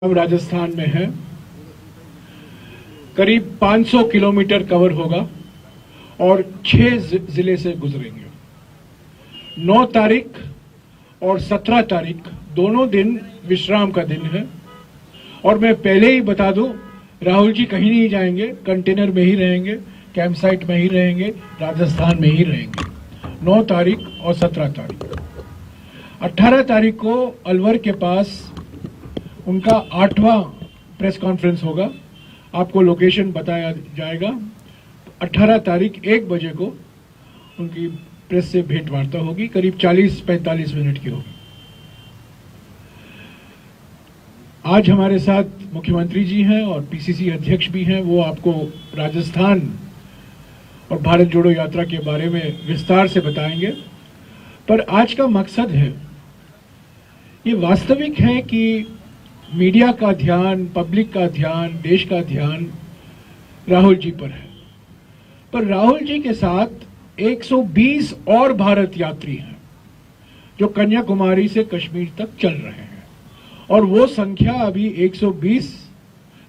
हम राजस्थान में हैं। करीब 500 किलोमीटर कवर होगा और 6 जिले से गुजरेंगे। 9 तारीख और 17 तारीख दोनों दिन विश्राम का दिन है। और मैं पहले ही बता दूं, राहुल जी कहीं नहीं जाएंगे, कंटेनर में ही रहेंगे, कैंप साइट में ही रहेंगे, राजस्थान में ही रहेंगे। 9 तारीख और 17 तारीख। 18 तारीख को अलवर के पास उनका 8वां प्रेस कॉन्फ्रेंस होगा। आपको लोकेशन बताया जाएगा। 18 तारीख 1 बजे को उनकी प्रेस से भेंट वार्ता होगी, करीब 40-45 मिनट की होगी। आज हमारे साथ मुख्यमंत्री जी हैं और पीसीसी अध्यक्ष भी हैं। वो आपको राजस्थान और भारत जोड़ो यात्रा के बारे में विस्तार से बताएंगे। पर आज का मकसद है, ये वास्तविक है कि मीडिया का ध्यान, पब्लिक का ध्यान, देश का ध्यान राहुल जी पर है। पर राहुल जी के साथ 120 और भारत यात्री हैं जो कन्याकुमारी से कश्मीर तक चल रहे हैं, और वो संख्या अभी 120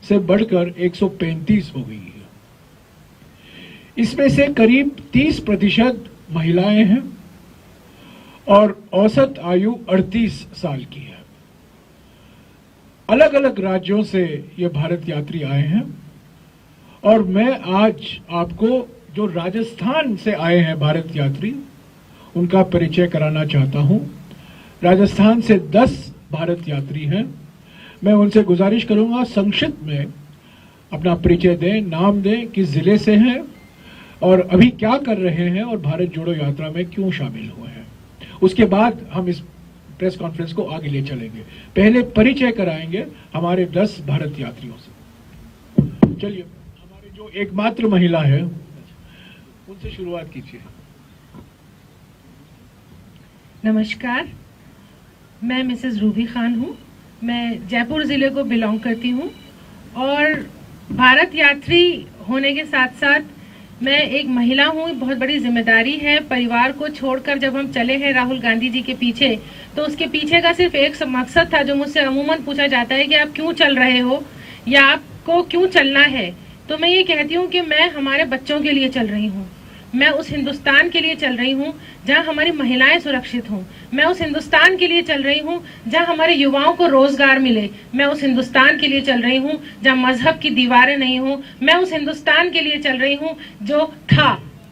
से बढ़कर 135 हो गई है। इसमें से करीब 30% महिलाएं हैं और औसत आयु 38 साल की है। अलग अलग राज्यों से ये भारत यात्री आए हैं और मैं आज आपको जो राजस्थान से आए हैं भारत यात्री, उनका परिचय कराना चाहता हूं। राजस्थान से 10 भारत यात्री हैं। मैं उनसे गुजारिश करूंगा संक्षिप्त में अपना परिचय दें, नाम दें, किस जिले से हैं और अभी क्या कर रहे हैं और भारत जोड़ो यात्रा में क्यों शामिल हुए हैं। उसके बाद हम इस प्रेस कॉन्फ्रेंस को आगे ले चलेंगे। पहले परिचय कराएंगे हमारे 10 भारत यात्रियों से। चलिए, हमारे जो एकमात्र महिला है उनसे शुरुआत कीजिए। नमस्कार, मैं मिसेस रूबी खान हूँ। मैं जयपुर जिले को बिलोंग करती हूँ और भारत यात्री होने के साथ साथ मैं एक महिला हूँ। बहुत बड़ी जिम्मेदारी है। परिवार को छोड़कर जब हम चले हैं राहुल गांधी जी के पीछे, तो उसके पीछे का सिर्फ एक मकसद था जो मुझसे अमूमन पूछा जाता है कि आप क्यों चल रहे हो या आपको क्यों चलना है। तो मैं ये कहती हूँ कि मैं हमारे बच्चों के लिए चल रही हूँ। मैं उस हिंदुस्तान के लिए चल रही हूँ जहाँ हमारी महिलाएं सुरक्षित हों। मैं उस हिंदुस्तान के लिए चल रही हूँ जहाँ हमारे युवाओं को रोजगार मिले। मैं उस हिंदुस्तान के लिए चल रही हूँ जहाँ मजहब की दीवारें नहीं हो। मैं उस हिंदुस्तान के लिए चल रही हूँ जो था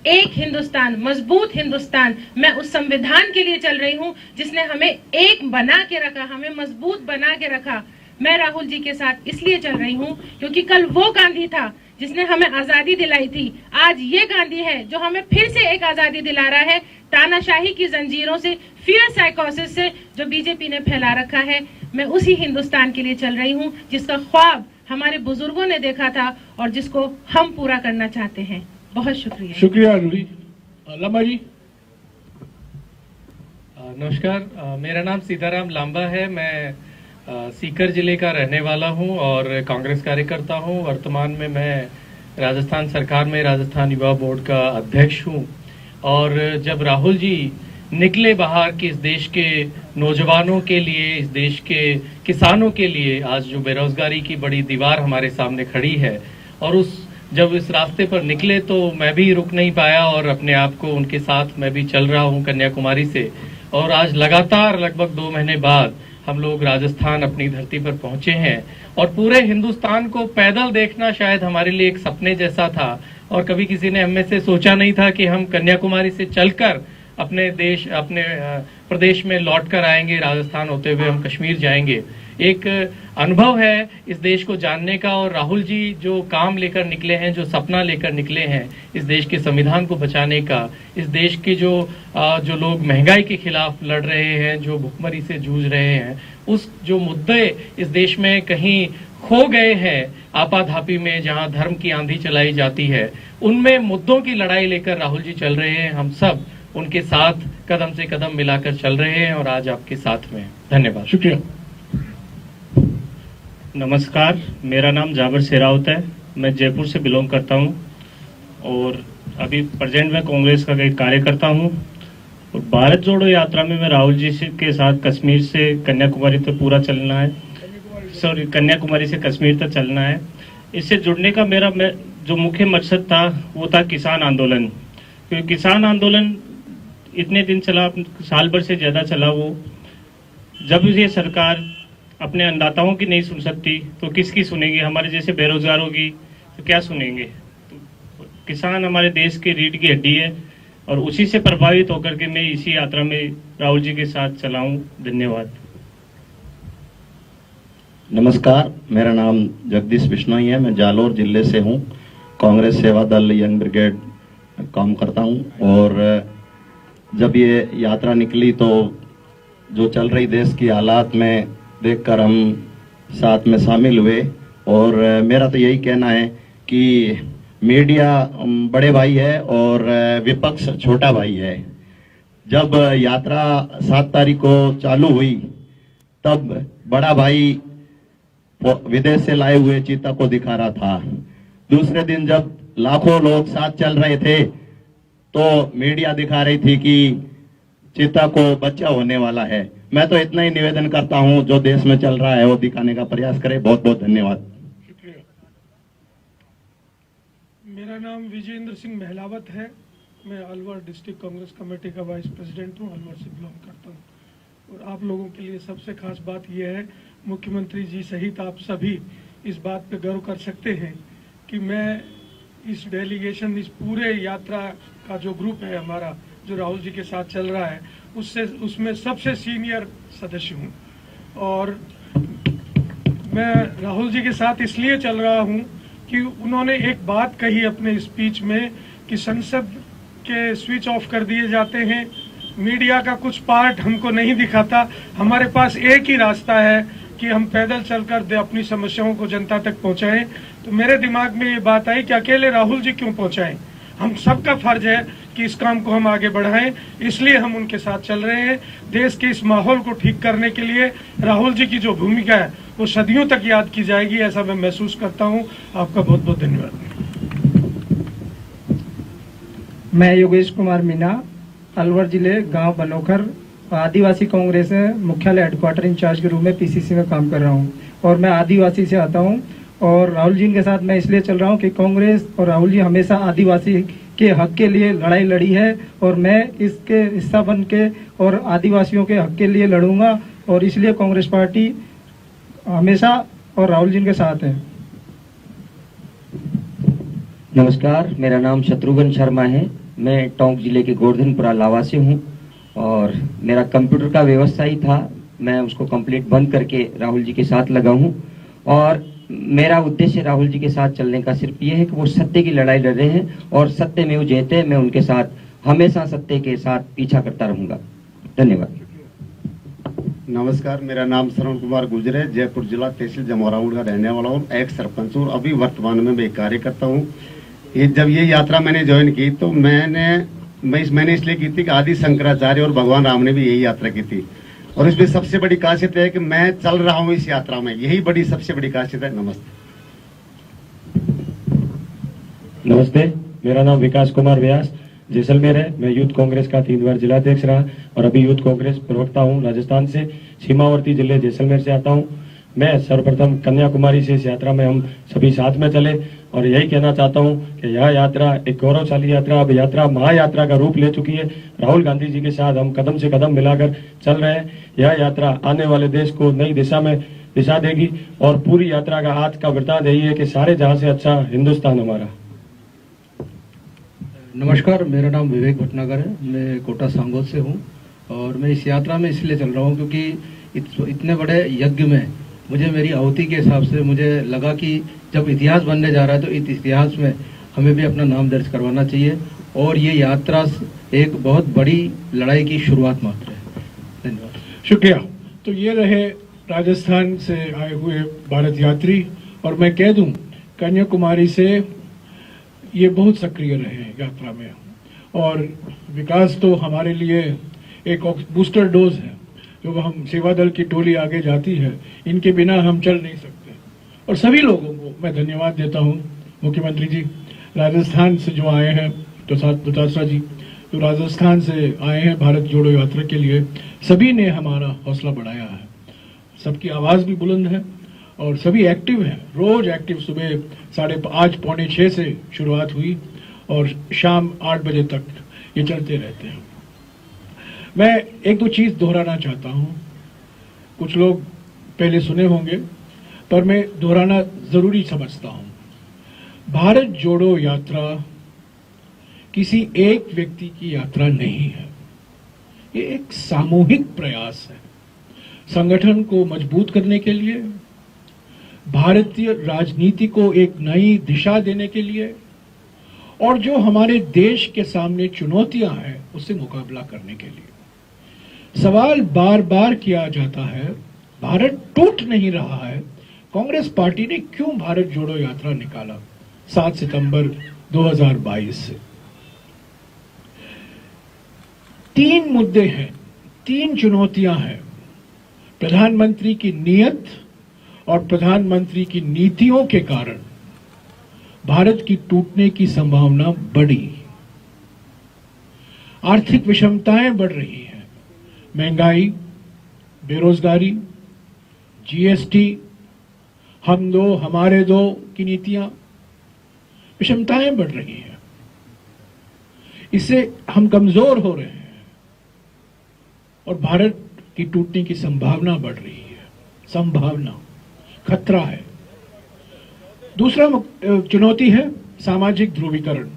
एक हिंदुस्तान, मजबूत हिंदुस्तान। मैं उस संविधान के लिए चल रही हूँ जिसने हमें एक बना के रखा, हमें मजबूत बना के रखा। मैं राहुल जी के साथ इसलिए चल रही हूँ क्योंकि कल वो गांधी था जिसने हमें आजादी दिलाई थी। आज ये गांधी है जो हमें फिर से एक आजादी दिला रहा है, तानाशाही की जंजीरों से, फियर साइकोसिस से जो बीजेपी ने फैला रखा है। मैं उसी हिंदुस्तान के लिए चल रही हूँ जिसका ख्वाब हमारे बुजुर्गों ने देखा था और जिसको हम पूरा करना चाहते हैं। बहुत शुक्रिया। शुक्रिया रूबी। लांबा जी। नमस्कार, मेरा नाम सीताराम लांबा है। मैं सीकर जिले का रहने वाला हूं और कांग्रेस कार्यकर्ता हूं। वर्तमान में मैं राजस्थान सरकार में राजस्थान युवा बोर्ड का अध्यक्ष हूं। और जब राहुल जी निकले बाहर कि इस देश के नौजवानों के लिए, इस देश के किसानों के लिए आज जो बेरोजगारी की बड़ी दीवार हमारे सामने खड़ी है, और जब इस रास्ते पर निकले तो मैं भी रुक नहीं पाया और अपने आप को उनके साथ मैं भी चल रहा हूं कन्याकुमारी से। और आज लगातार लगभग 2 महीने बाद हम लोग राजस्थान अपनी धरती पर पहुंचे हैं और पूरे हिंदुस्तान को पैदल देखना शायद हमारे लिए एक सपने जैसा था। और कभी किसी ने हम में से सोचा नहीं था कि हम कन्याकुमारी से चलकर अपने प्रदेश में लौट कर आएंगे, राजस्थान होते हुए हम कश्मीर जाएंगे। एक अनुभव है इस देश को जानने का। और राहुल जी जो काम लेकर निकले हैं, जो सपना लेकर निकले हैं इस देश के संविधान को बचाने का, इस देश के जो लोग महंगाई के खिलाफ लड़ रहे हैं, जो भुखमरी से जूझ रहे हैं, उस जो मुद्दे इस देश में कहीं खो गए हैं आपाधापी में, जहां धर्म की आंधी चलाई जाती है, उनमें मुद्दों की लड़ाई लेकर राहुल जी चल रहे हैं। हम सब उनके साथ कदम से कदम मिलाकर चल रहे हैं और आज आपके साथ में। धन्यवाद। शुक्रिया। नमस्कार, मेरा नाम जाबिर शेरावत है। मैं जयपुर से बिलोंग करता हूं और अभी प्रेजेंट में कांग्रेस का एक कार्यकर्ता हूं। और भारत जोड़ो यात्रा में मैं राहुल जी के साथ कश्मीर से कन्याकुमारी तक पूरा चलना है। कन्याकुमारी से कश्मीर तक चलना है। इससे जुड़ने का मेरा जो मुख्य मकसद था वो था किसान आंदोलन, क्योंकि किसान आंदोलन इतने दिन चला, साल भर से ज्यादा चला। वो जब ये सरकार अपने अन्नदाताओं की नहीं सुन सकती तो किसकी सुनेगी? हमारे जैसे बेरोजगारों की तो क्या सुनेंगे? तो किसान हमारे देश की रीढ़ की हड्डी है और उसी से प्रभावित होकर के मैं इसी यात्रा में राहुल जी के साथ चला हूं। धन्यवाद। नमस्कार, मेरा नाम जगदीश बिश्नोई है। मैं जालोर जिले से हूं। कांग्रेस सेवा दल यंग ब्रिगेड काम करता हूं। और जब ये यात्रा निकली तो जो चल रही देश की हालात में देखकर हम साथ में शामिल हुए। और मेरा तो यही कहना है कि मीडिया बड़े भाई है और विपक्ष छोटा भाई है। जब यात्रा 7 तारीख को चालू हुई तब बड़ा भाई विदेश से लाए हुए चीता को दिखा रहा था। दूसरे दिन जब लाखों लोग साथ चल रहे थे तो मीडिया दिखा रही थी कि चीता को बच्चा होने वाला है। मैं तो इतना ही निवेदन करता हूं, जो देश में चल रहा है वो दिखाने का प्रयास करें। बहुत बहुत धन्यवाद। मेरा नाम विजेंद्र सिंह महलावत है। मैं अलवर डिस्ट्रिक्ट कांग्रेस कमेटी का वाइस प्रेसिडेंट हूं, अलवर से बिलोंग करता हूं। और आप लोगों के लिए सबसे खास बात यह है, मुख्यमंत्री जी सहित आप सभी इस बात पे गर्व कर सकते हैं कि मैं इस डेलीगेशन, इस पूरे यात्रा का जो ग्रुप है हमारा, जो राहुल जी के साथ चल रहा है, उसमें सबसे सीनियर सदस्य हूं। और मैं राहुल जी के साथ इसलिए चल रहा हूं कि उन्होंने एक बात कही अपने स्पीच में कि संसद के स्विच ऑफ कर दिए जाते हैं, मीडिया का कुछ पार्ट हमको नहीं दिखाता, हमारे पास एक ही रास्ता है कि हम पैदल चलकर अपनी समस्याओं को जनता तक पहुंचाएं। तो मेरे दिमाग में ये बात आई कि अकेले राहुल जी क्यों पहुंचाएं? हम सबका फर्ज है कि इस काम को हम आगे बढ़ाएं, इसलिए हम उनके साथ चल रहे हैं। देश के इस माहौल को ठीक करने के लिए राहुल जी की जो भूमिका है वो सदियों तक याद की जाएगी, ऐसा मैं महसूस करता हूं। आपका बहुत बहुत धन्यवाद। मैं योगेश कुमार मीना, अलवर जिले गांव बनोखर आदिवासी कांग्रेस मुख्यालय हेडक्वार्टर इंचार्ज के रूप में पीसीसी में काम कर रहा हूं। और मैं आदिवासी से आता हूं और राहुल जी के साथ मैं इसलिए चल रहा हूं कि कांग्रेस और राहुल जी हमेशा आदिवासी के हक के लिए लड़ाई लड़ी है और मैं इसके हिस्सा बन के और आदिवासियों के हक के लिए लड़ूंगा। और इसलिए कांग्रेस पार्टी हमेशा और राहुल जी के साथ है। नमस्कार, मेरा नाम शत्रुघ्न शर्मा है। मैं टोंक जिले के गोवर्धनपुरा लावा से हूँ और मेरा कंप्यूटर का व्यवसाय था, मैं उसको कंप्लीट बंद करके राहुल जी के साथ लगा हूँ। और मेरा उद्देश्य राहुल जी के साथ चलने का सिर्फ ये है कि वो सत्य की लड़ाई लड़ रहे हैं और सत्य में वो जयते हैं। मैं उनके साथ हमेशा सत्य के साथ पीछा करता रहूंगा। धन्यवाद। नमस्कार, मेरा नाम श्रवण कुमार गुर्जर है। जयपुर जिला तहसील जमोराउंड का रहने वाला हूँ, एक सरपंच हूँ। अभी वर्तमान में मैं कार्य करता हूँ। जब ये यात्रा मैंने ज्वाइन की तो मैंने इसलिए की थी कि आदि शंकराचार्य और भगवान राम ने भी यही यात्रा की थी। और इसमें सबसे बड़ी खासियत है कि मैं चल रहा हूँ इस यात्रा में, यही बड़ी सबसे बड़ी खासियत है। नमस्ते, मेरा नाम विकास कुमार व्यास, जैसलमेर है। मैं यूथ कांग्रेस का 3 बार जिलाध्यक्ष रहा और अभी यूथ कांग्रेस प्रवक्ता हूँ। राजस्थान से सीमावर्ती जिले जैसलमेर से आता हूँ। मैं सर्वप्रथम कन्याकुमारी से इस यात्रा में हम सभी साथ में चले और यही कहना चाहता हूं कि यह यात्रा एक गौरवशाली यात्रा, अब यात्रा महायात्रा का रूप ले चुकी है। राहुल गांधी जी के साथ हम कदम से कदम मिलाकर चल रहे हैं। यह यात्रा आने वाले देश को नई दिशा में दिशा देगी और पूरी यात्रा का आज का वृतांत यही है कि सारे जहां से अच्छा हिंदुस्तान हमारा। नमस्कार, मेरा नाम विवेक भटनागर है। मैं कोटा सांगोद से हूँ और मैं इस यात्रा में इसलिए चल रहा हूँ क्योंकि इतने बड़े यज्ञ में मुझे मेरी आहुति के हिसाब से मुझे लगा कि जब इतिहास बनने जा रहा है तो इस इतिहास में हमें भी अपना नाम दर्ज करवाना चाहिए और ये यात्रा एक बहुत बड़ी लड़ाई की शुरुआत मात्र है। धन्यवाद, शुक्रिया। तो ये रहे राजस्थान से आए हुए भारत यात्री और मैं कह दूं कन्याकुमारी से ये बहुत सक्रिय रहे हैं यात्रा में। और विकास तो हमारे लिए एक बूस्टर डोज है। जो हम सेवा दल की टोली आगे जाती है, इनके बिना हम चल नहीं सकते। और सभी लोगों को मैं धन्यवाद देता हूं। मुख्यमंत्री जी राजस्थान से जो आए हैं, दोतासरा जी जो राजस्थान से आए हैं भारत जोड़ो यात्रा के लिए, सभी ने हमारा हौसला बढ़ाया है। सबकी आवाज भी बुलंद है और सभी एक्टिव हैं, रोज एक्टिव। सुबह आज 5:45 से शुरुआत हुई और शाम 8 बजे तक ये चलते रहते हैं। मैं एक दो चीज दोहराना चाहता हूं, कुछ लोग पहले सुने होंगे पर मैं दोहराना जरूरी समझता हूं। भारत जोड़ो यात्रा किसी एक व्यक्ति की यात्रा नहीं है, ये एक सामूहिक प्रयास है संगठन को मजबूत करने के लिए, भारतीय राजनीति को एक नई दिशा देने के लिए और जो हमारे देश के सामने चुनौतियां हैं उससे मुकाबला करने के लिए। सवाल बार बार किया जाता है, भारत टूट नहीं रहा है, कांग्रेस पार्टी ने क्यों भारत जोड़ो यात्रा निकाला 7 सितंबर 2022 से? 3 मुद्दे हैं, 3 चुनौतियां हैं। प्रधानमंत्री की नीयत और प्रधानमंत्री की नीतियों के कारण भारत की टूटने की संभावना बढ़ी। आर्थिक विषमताएं बढ़ रही हैं, महंगाई, बेरोजगारी, जीएसटी, हम दो हमारे दो की नीतियां, विषमताएं बढ़ रही हैं। इससे हम कमजोर हो रहे हैं और भारत की टूटने की संभावना बढ़ रही है। संभावना, खतरा है। दूसरा चुनौती है सामाजिक ध्रुवीकरण।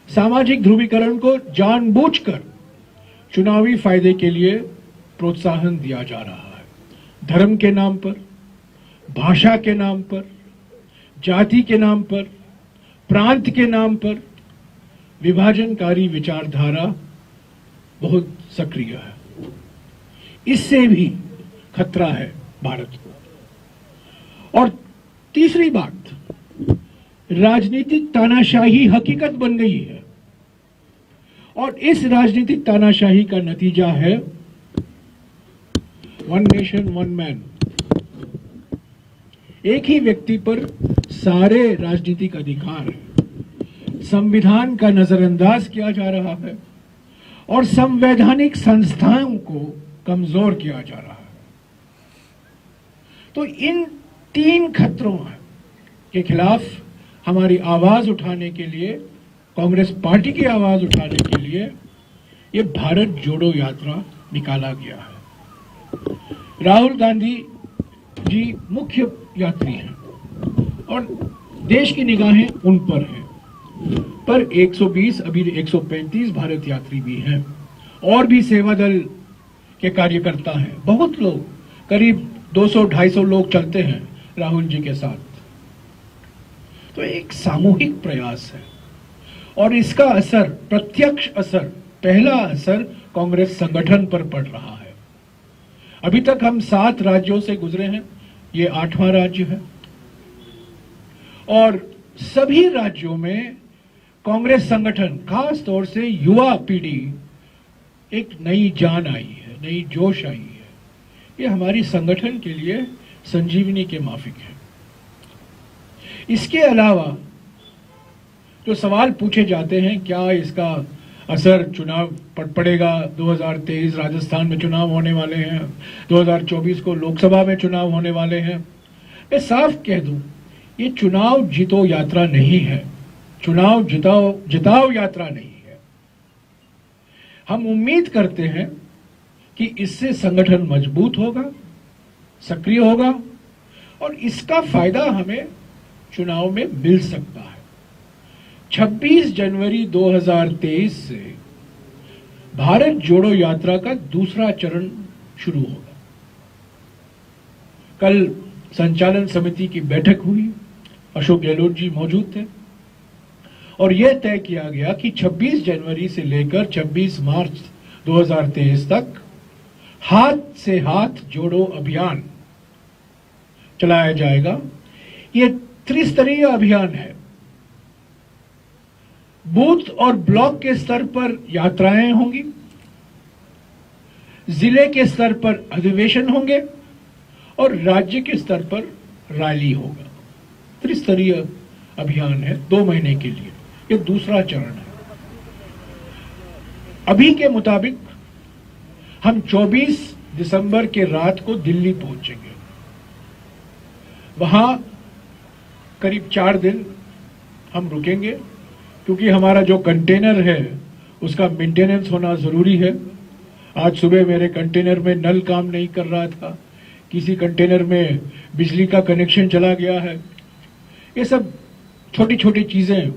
सामाजिक ध्रुवीकरण को जानबूझकर चुनावी फायदे के लिए प्रोत्साहन दिया जा रहा है। धर्म के नाम पर, भाषा के नाम पर, जाति के नाम पर, प्रांत के नाम पर विभाजनकारी विचारधारा बहुत सक्रिय है। इससे भी खतरा है भारत को। और तीसरी बात, राजनीतिक तानाशाही हकीकत बन गई है और इस राजनीतिक तानाशाही का नतीजा है वन नेशन वन मैन। एक ही व्यक्ति पर सारे राजनीतिक अधिकार हैं। संविधान का नजरअंदाज किया जा रहा है और संवैधानिक संस्थाओं को कमजोर किया जा रहा है। तो इन 3 खतरों के खिलाफ हमारी आवाज उठाने के लिए, कांग्रेस पार्टी की आवाज उठाने के लिए ये भारत जोड़ो यात्रा निकाला गया है। राहुल गांधी जी मुख्य यात्री हैं और देश की निगाहें उन पर हैं, पर 120 अभी 135 भारत यात्री भी हैं और भी सेवा दल के कार्यकर्ता हैं। बहुत लोग, करीब 200-250 लोग चलते हैं राहुल जी के साथ। तो एक सामूहिक प्रयास है और इसका असर, प्रत्यक्ष असर, पहला असर कांग्रेस संगठन पर पड़ रहा है। अभी तक हम 7 राज्यों से गुजरे हैं, ये 8वां राज्य है और सभी राज्यों में कांग्रेस संगठन, खास तौर से युवा पीढ़ी, एक नई जान आई है, नई जोश आई है। ये हमारी संगठन के लिए संजीवनी के माफिक है। इसके अलावा जो सवाल पूछे जाते हैं, क्या इसका असर चुनाव पर पड़ेगा? 2023 राजस्थान में चुनाव होने वाले हैं, 2024 को लोकसभा में चुनाव होने वाले हैं। मैं साफ कह दूं, ये चुनाव जीतो यात्रा नहीं है, चुनाव जिताओ यात्रा नहीं है। हम उम्मीद करते हैं कि इससे संगठन मजबूत होगा, सक्रिय होगा और इसका फायदा हमें चुनाव में मिल सकता है। 26 जनवरी 2023 से भारत जोड़ो यात्रा का दूसरा चरण शुरू होगा। कल संचालन समिति की बैठक हुई, अशोक गहलोत जी मौजूद थे और यह तय किया गया कि 26 जनवरी से लेकर 26 मार्च 2023 तक हाथ से हाथ जोड़ो अभियान चलाया जाएगा। ये त्रिस्तरीय अभियान है। बूथ और ब्लॉक के स्तर पर यात्राएं होंगी, जिले के स्तर पर अधिवेशन होंगे और राज्य के स्तर पर रैली होगा। त्रिस्तरीय अभियान है 2 महीने के लिए। ये दूसरा चरण है। अभी के मुताबिक हम 24 दिसंबर के रात को दिल्ली पहुंचेंगे। वहाँ करीब 4 दिन हम रुकेंगे, क्योंकि हमारा जो कंटेनर है उसका मेंटेनेंस होना ज़रूरी है। आज सुबह मेरे कंटेनर में नल काम नहीं कर रहा था, किसी कंटेनर में बिजली का कनेक्शन चला गया है। ये सब छोटी छोटी चीज़ें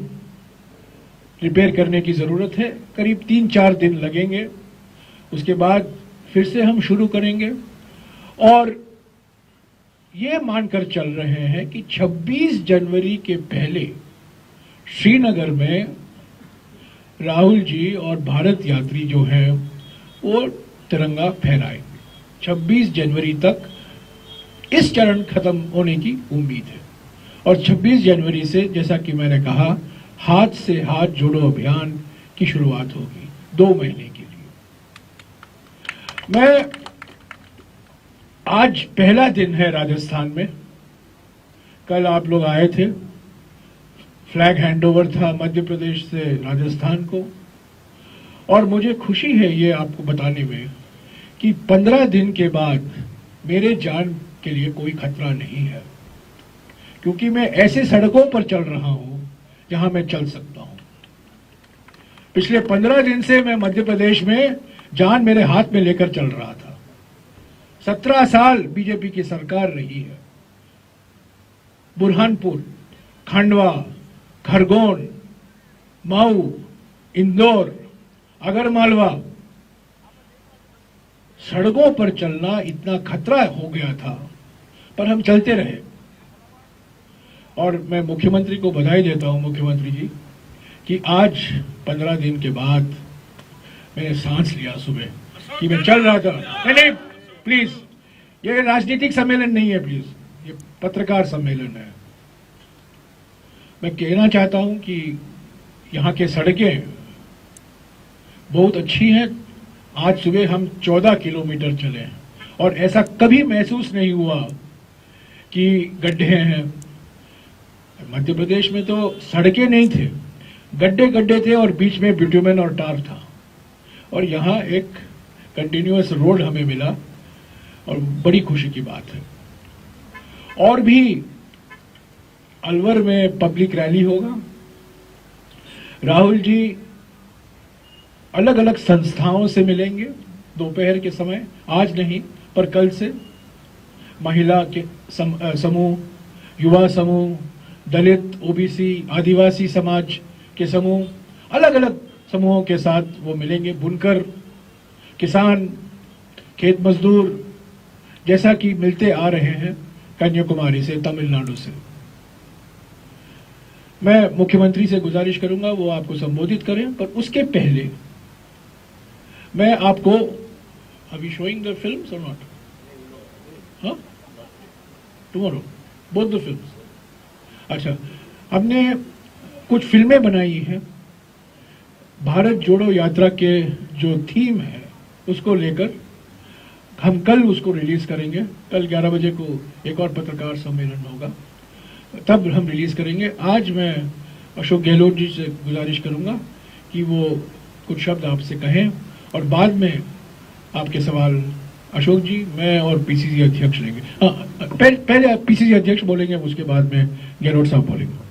रिपेयर करने की ज़रूरत है। करीब 3-4 दिन लगेंगे, उसके बाद फिर से हम शुरू करेंगे। और ये मानकर चल रहे हैं कि 26 जनवरी के पहले श्रीनगर में राहुल जी और भारत यात्री जो हैं वो तिरंगा फहराएंगे। 26 जनवरी तक इस चरण खत्म होने की उम्मीद है। और 26 जनवरी से, जैसा कि मैंने कहा, हाथ से हाथ जोड़ो अभियान की शुरुआत होगी 2 महीने के लिए। मैं आज पहला दिन है राजस्थान में। कल आप लोग आए थे, फ्लैग हैंडओवर था मध्य प्रदेश से राजस्थान को। और मुझे खुशी है ये आपको बताने में कि 15 दिन के बाद मेरे जान के लिए कोई खतरा नहीं है, क्योंकि मैं ऐसे सड़कों पर चल रहा हूं जहां मैं चल सकता हूं। पिछले 15 दिन से मैं मध्य प्रदेश में जान मेरे हाथ में लेकर चल रहा था। 17 साल बीजेपी की सरकार रही है। बुरहानपुर, खंडवा, खरगोन, मऊ, इंदौर, आगरमालवा, सड़कों पर चलना इतना खतरा हो गया था, पर हम चलते रहे। और मैं मुख्यमंत्री को बधाई देता हूं, मुख्यमंत्री जी, कि आज 15 दिन के बाद मैंने सांस लिया सुबह कि मैं चल रहा था। नहीं, प्लीज, ये राजनीतिक सम्मेलन नहीं है, प्लीज, ये पत्रकार सम्मेलन है। मैं कहना चाहता हूं कि यहाँ के सड़कें बहुत अच्छी हैं। आज सुबह हम 14 किलोमीटर चले और ऐसा कभी महसूस नहीं हुआ कि गड्ढे हैं। मध्य प्रदेश में तो सड़कें नहीं थे, गड्ढे गड्ढे थे और बीच में बिटुमेन और टार था। और यहाँ एक कंटिन्यूअस रोड हमें मिला और बड़ी खुशी की बात है। और भी अलवर में पब्लिक रैली होगा। राहुल जी अलग अलग संस्थाओं से मिलेंगे दोपहर के समय, आज नहीं पर कल से। महिला के समूह, युवा समूह, दलित, ओबीसी, आदिवासी समाज के समूह, अलग अलग समूहों के साथ वो मिलेंगे। बुनकर, किसान, खेत मजदूर, जैसा कि मिलते आ रहे हैं कन्याकुमारी से, तमिलनाडु से। मैं मुख्यमंत्री से गुजारिश करूंगा वो आपको संबोधित करें, पर उसके पहले मैं आपको, अभी शोइंग द फिल्म्स और नॉट? हाँ, टुमारो बोथ द फिल्म्स। अच्छा, हमने कुछ फिल्में बनाई हैं भारत जोड़ो यात्रा के जो थीम है उसको लेकर। हम कल उसको रिलीज करेंगे। कल 11 बजे को एक और पत्रकार सम्मेलन होगा, तब हम रिलीज करेंगे। आज मैं अशोक गहलोत जी से गुजारिश करूंगा कि वो कुछ शब्द आपसे कहें और बाद में आपके सवाल अशोक जी, मैं और पीसीसी अध्यक्ष लेंगे। पहले पीसीसी अध्यक्ष बोलेंगे, उसके बाद में गहलोत साहब बोलेंगे।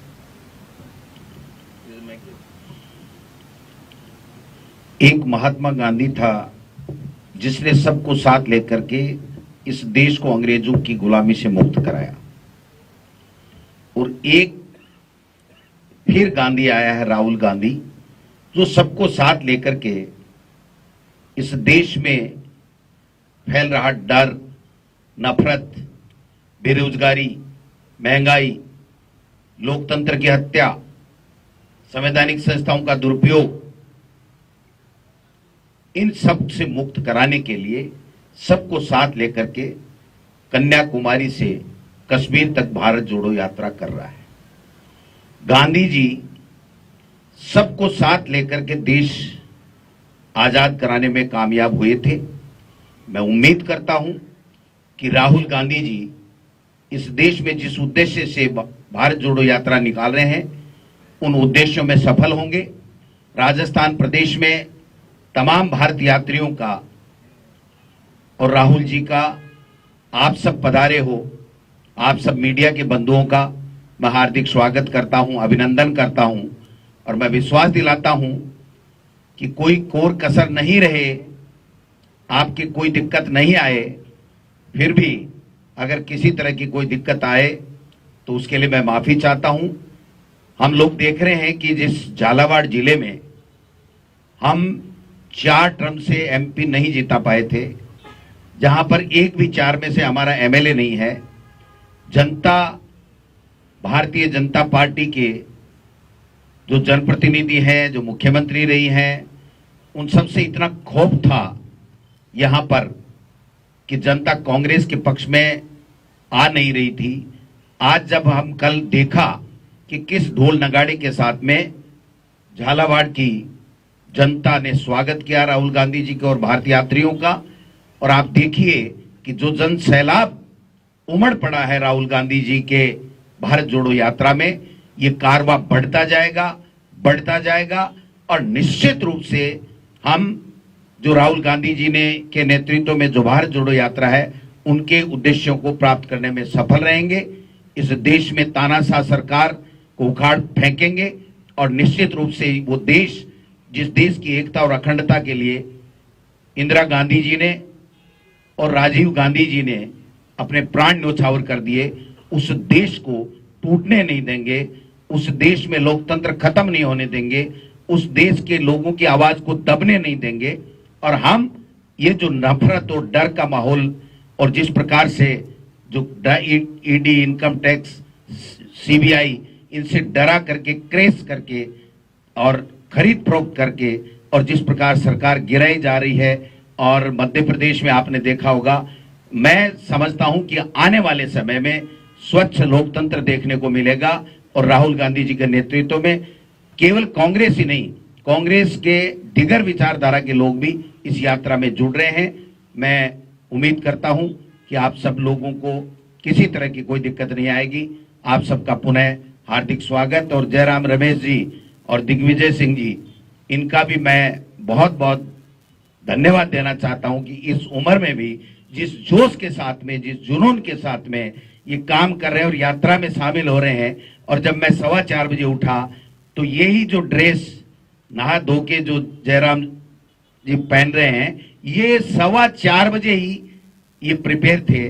एक महात्मा गांधी था जिसने सबको साथ लेकर के इस देश को अंग्रेजों की गुलामी से मुक्त कराया। और एक फिर गांधी आया है, राहुल गांधी, जो सबको साथ लेकर के इस देश में फैल रहा डर, नफरत, बेरोजगारी, महंगाई, लोकतंत्र की हत्या, संवैधानिक संस्थाओं का दुरुपयोग, इन सब से मुक्त कराने के लिए सबको साथ लेकर के कन्याकुमारी से कश्मीर तक भारत जोड़ो यात्रा कर रहा है। गांधी जी सबको साथ लेकर के देश आजाद कराने में कामयाब हुए थे। मैं उम्मीद करता हूं कि राहुल गांधी जी इस देश में जिस उद्देश्य से भारत जोड़ो यात्रा निकाल रहे हैं उन उद्देश्यों में सफल होंगे। राजस्थान प्रदेश में तमाम भारत यात्रियों का और राहुल जी का, आप सब पधारे हो, आप सब मीडिया के बंधुओं का मैं हार्दिक स्वागत करता हूं, अभिनंदन करता हूं और मैं विश्वास दिलाता हूं कि कोई कोर कसर नहीं रहे, आपकी कोई दिक्कत नहीं आए। फिर भी अगर किसी तरह की कोई दिक्कत आए तो उसके लिए मैं माफी चाहता हूं। हम लोग देख रहे हैं कि जिस झालावाड़ जिले में हम 4 टर्म से एमपी नहीं जीता पाए थे, जहां पर एक भी 4 में से हमारा एमएलए नहीं है, जनता भारतीय जनता पार्टी के जो जनप्रतिनिधि हैं, जो मुख्यमंत्री रही हैं, उन सब से इतना खौफ था यहां पर कि जनता कांग्रेस के पक्ष में आ नहीं रही थी। आज जब हम कल देखा कि किस ढोल नगाड़े के साथ में झालावाड़ की जनता ने स्वागत किया राहुल गांधी जी के और भारतीय यात्रियों का, और आप देखिए कि जो जन सैलाब उमड़ पड़ा है राहुल गांधी जी के भारत जोड़ो यात्रा में, ये कारवां बढ़ता जाएगा और निश्चित रूप से हम जो राहुल गांधी जी ने के नेतृत्व में जो भारत जोड़ो यात्रा है, उनके उद्देश्यों को प्राप्त करने में सफल रहेंगे। इस देश में तानाशाह सरकार को उखाड़ फेंकेंगे और निश्चित रूप से वो देश, जिस देश की एकता और अखंडता के लिए इंदिरा गांधी जी ने और राजीव गांधी जी ने अपने प्राण न्योछावर कर दिए, उस देश को टूटने नहीं देंगे, उस देश में लोकतंत्र खत्म नहीं होने देंगे, उस देश के लोगों की आवाज को दबने नहीं देंगे। और हम ये जो नफरत और डर का माहौल और जिस प्रकार से जो ईडी, इनकम टैक्स, सीबीआई, इनसे डरा करके, क्रेस करके और खरीद फरोख्त करके और जिस प्रकार सरकार गिराई जा रही है, और मध्य प्रदेश में आपने देखा होगा, मैं समझता हूं कि आने वाले समय में स्वच्छ लोकतंत्र देखने को मिलेगा और राहुल गांधी जी के नेतृत्व में केवल कांग्रेस ही नहीं, कांग्रेस के दिगर विचारधारा के लोग भी इस यात्रा में जुड़ रहे हैं। मैं उम्मीद करता हूं कि आप सब लोगों को किसी तरह की कोई दिक्कत नहीं आएगी। आप सबका पुनः हार्दिक स्वागत। और जयराम रमेश जी और दिग्विजय सिंह जी, इनका भी मैं बहुत बहुत धन्यवाद देना चाहता हूं कि इस उम्र में भी जिस जोश के साथ में, जिस जुनून के साथ में ये काम कर रहे हैं और यात्रा में शामिल हो रहे हैं। और जब मैं 4:15 बजे उठा तो यही जो ड्रेस नहा धो के जो जयराम जी पहन रहे हैं, ये 4:15 बजे ही ये प्रिपेयर थे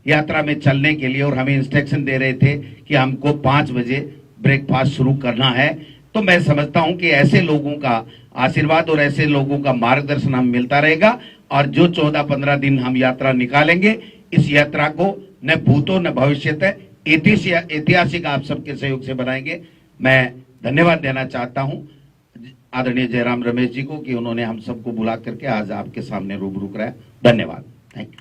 यात्रा में चलने के लिए और हमें इंस्ट्रक्शन दे रहे थे कि हमको 5 बजे ब्रेकफास्ट शुरू करना है। तो मैं समझता हूं कि ऐसे लोगों का आशीर्वाद और ऐसे लोगों का मार्गदर्शन हम मिलता रहेगा और जो 14-15 दिन हम यात्रा निकालेंगे, इस यात्रा को न भूतो न भविष्यत ऐतिहासिक आप सबके सहयोग से बनाएंगे। मैं धन्यवाद देना चाहता हूं आदरणीय जयराम रमेश जी को कि उन्होंने हम सबको बुला करके आज आपके सामने रूबरू कराया। धन्यवाद, थैंक यू।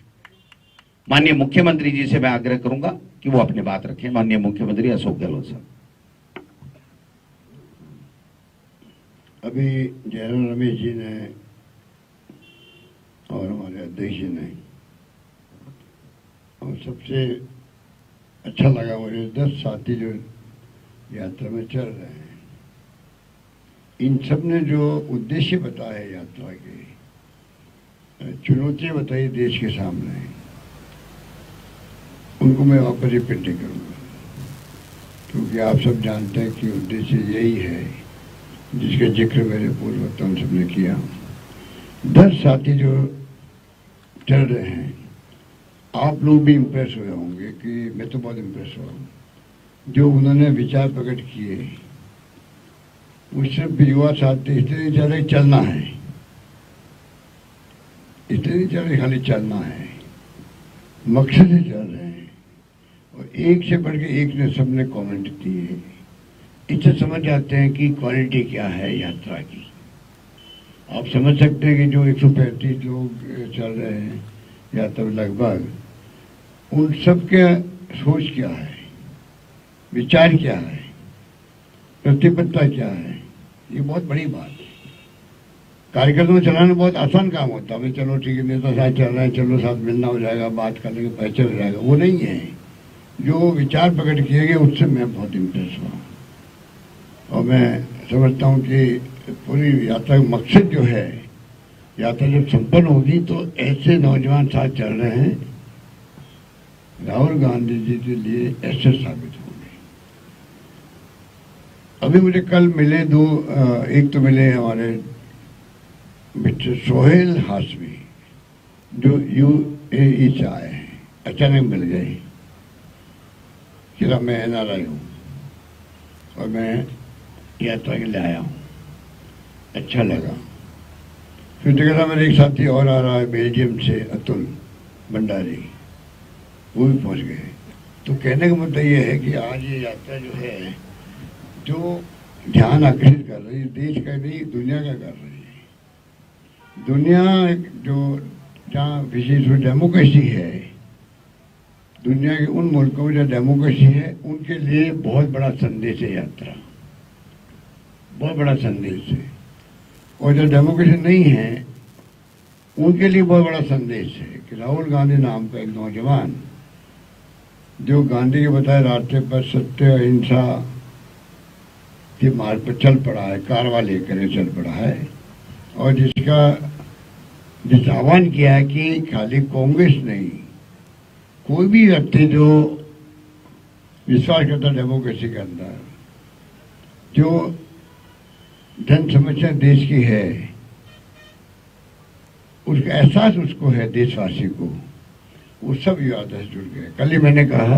माननीय मुख्यमंत्री जी से मैं आग्रह करूंगा कि वो अपनी बात रखें। माननीय मुख्यमंत्री अशोक गहलोत साहब। अभी जयराम रमेश जी ने और हमारे अध्यक्ष जी ने, और सबसे अच्छा लगा मुझे 10 साथी जो यात्रा में चल रहे हैं, इन सब ने जो उद्देश्य बताया है यात्रा के, चुनौतियां बताई देश के सामने, उनको मैं वापस रिपीट नहीं करूँगा, क्योंकि आप सब जानते हैं कि उद्देश्य यही है जिसका जिक्र मेरे पूर्व वक्ताओं सबने किया। 10 साथी जो चल रहे हैं, आप लोग भी इम्प्रेस हुए होंगे कि मैं तो बहुत इम्प्रेस हुआ हूँ, जो उन्होंने विचार प्रकट किए उससे युवा साथी इसलिए चल रहे चलना है, इसलिए नहीं चल रहे खाली चलना है, मकसद से चल रहे हैं। और एक से बढ़ के एक ने सबने कमेंट दिए, इससे समझ जाते हैं कि क्वालिटी क्या है यात्रा की। आप समझ सकते हैं कि जो 135 लोग चल रहे हैं यात्रा में लगभग, उन सब के सोच क्या है, विचार क्या है, प्रतिबद्धता क्या है, ये बहुत बड़ी बात है। कार्यक्रम चलाना बहुत आसान काम होता है, चलो ठीक है नेता साहब चल रहे हैं, चलो साथ मिलना हो जाएगा, बात कर लेंगे, पहचान हो जाएगा, वो नहीं है। जो विचार प्रकट किए गए उससे मैं बहुत इम्प्रेस हुआ और मैं समझता हूँ कि पूरी यात्रा का मकसद जो है, यात्रा जब संपन्न होगी तो ऐसे नौजवान साथ चल रहे हैं, राहुल गांधी जी के लिए ऐसे साबित हो गई। अभी मुझे कल मिले दो, एक तो मिले हमारे मिस्टर सोहेल हाशमी जो UAE से आए हैं, अचानक मिल गए कि मैं NRI हूँ और मैं यात्रा के लिए आया हूँ, अच्छा लगा। फिर देखा मेरे एक साथी और आ रहा है बेल्जियम से, अतुल भंडारी, वो भी पहुंच गए। तो कहने का मुद्दा ये है कि आज ये यात्रा जो है, जो ध्यान आकर्षित कर रही है, देश का नहीं दुनिया का कर रही है। दुनिया जो जहाँ विशेष रूप डेमोक्रेसी है, दुनिया के उन मुल्कों में जहाँ डेमोक्रेसी है, उनके लिए बहुत बड़ा संदेश है यात्रा, बहुत बड़ा संदेश है। और जो डेमोक्रेसी नहीं है, उनके लिए बहुत बड़ा संदेश है कि राहुल गांधी नाम का एक नौजवान जो गांधी के बताए रास्ते पर सत्य अहिंसा के मार्ग पर चल पड़ा है, कारवा लेकर चल पड़ा है, और जिस आह्वान किया है कि खाली कांग्रेस नहीं, कोई भी व्यक्ति जो विश्वास करता डेमोक्रेसी के अंदर, जो जन समस्या देश की है, उसका एहसास उसको है, देशवासी को, वो सब यात्रा से जुड़ गए। कल ही मैंने कहा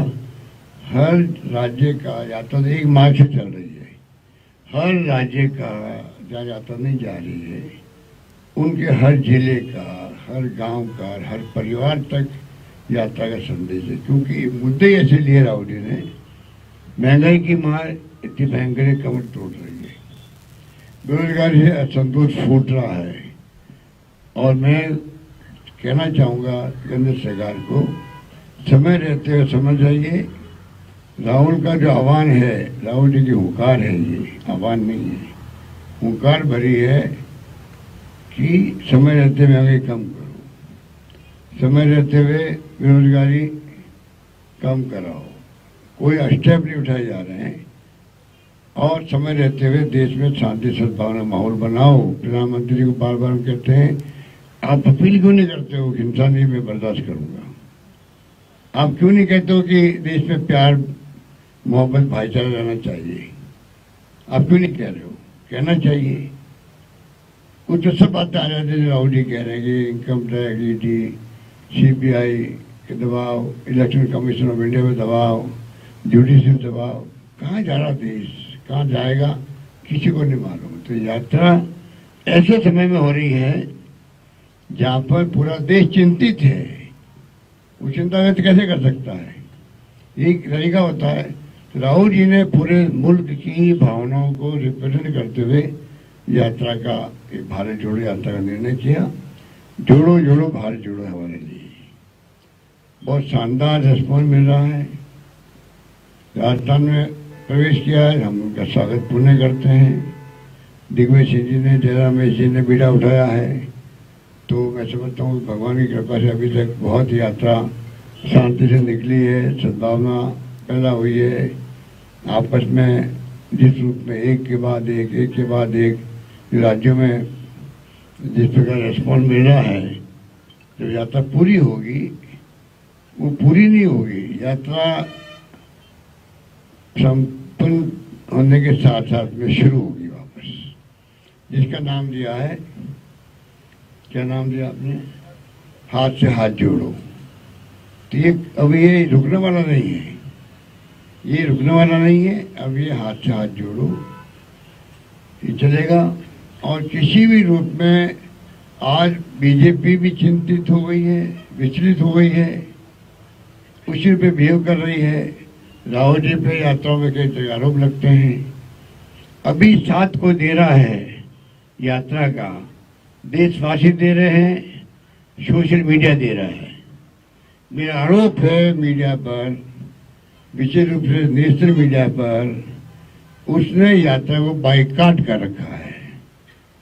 हर राज्य का यात्रा एक मार्ग से चल रही है, हर राज्य का जहाँ यात्रा नहीं जा रही है, उनके हर जिले का, हर गांव का, हर परिवार तक यात्रा का संदेश है। क्योंकि मुद्दे ऐसे लिए राहुल जी ने, महंगाई की मार इतनी भयंकर है, कमर तोड़ रही है, बेरोजगारी से असंतोष फूट रहा है। और मैं कहना चाहूँगा केंद्र सरकार को, समय रहते हुए समझ जाइए, राहुल का जो आह्वान है, राहुल जी की हुंकार है, ये आह्वान नहीं है, हुंकार भरी है कि समय रहते महंगाई कम करो, समय रहते हुए बेरोजगारी कम कराओ, कोई स्टेप नहीं उठाए जा रहे हैं, और समय रहते हुए देश में शांति सद्भावना माहौल बनाओ। प्रधानमंत्री जी को बार बार हम कहते हैं, आप अपील क्यों नहीं करते हो हिंसा नहीं मैं बर्दाश्त करूंगा? आप क्यों नहीं कहते हो कि देश में प्यार मोहब्बत भाईचारा रहना चाहिए? आप क्यों नहीं कह रहे हो? कहना चाहिए। कुछ तो सब बातें आ जाती है, राहुल जी कह रहे हैं कि इनकम टैक्स, ED, CBI के दबाव, इलेक्शन कमीशन ऑफ इंडिया में दबाव, जुडिशियल दबाव, कहाँ जा रहा देश, कहाँ जाएगा किसी को नहीं मालूम। तो यात्रा ऐसे समय में हो रही है जहाँ पर पूरा देश चिंतित है, वो चिंता व्यक्त कैसे कर सकता है? एक तरीका होता है। तो राहुल जी ने पूरे मुल्क की भावनाओं को रिप्रेजेंट करते हुए यात्रा का, एक भारत जोड़ो यात्रा का निर्णय किया। जोड़ो जोड़ो भारत जोड़ो हमारे लिए बहुत शानदार रिस्पॉन्स मिल रहा है। राजस्थान में प्रवेश किया है, हम उनका स्वागत पुण्य करते हैं। दिग्विजय सिंह जी ने, जयराम जी ने बीड़ा उठाया है, तो मैं समझता हूँ भगवान की कृपा से अभी तक बहुत यात्रा शांति से निकली है, सद्भावना पैदा हुई है। आपस में जिस रूप में एक के बाद एक राज्यों में जिस प्रकार रिस्पॉन्स मिल रहा है, जब यात्रा पूरी होगी, वो पूरी नहीं होगी, यात्रा संपन्न होने के साथ साथ में शुरू होगी वापस, जिसका नाम दिया है, क्या नाम दिया आपने? हाथ से हाथ जोड़ो। तो ये अब ये रुकने वाला नहीं है, ये रुकने वाला नहीं है। अब ये हाथ से हाथ जोड़ो, ये चलेगा। और किसी भी रूप में आज बीजेपी भी चिंतित हो गई है, विचलित हो गई है, उसी पे बिहेव कर रही है। राहुल जी पे यात्राओं में कई आरोप लगते हैं। अभी साथ को दे रहा है यात्रा का, देशवासी दे रहे हैं, सोशल मीडिया दे रहा है। मेरा आरोप है मीडिया पर, विशेष रूप से नेशनल मीडिया पर, उसने यात्रा को बाइकाट कर रखा है,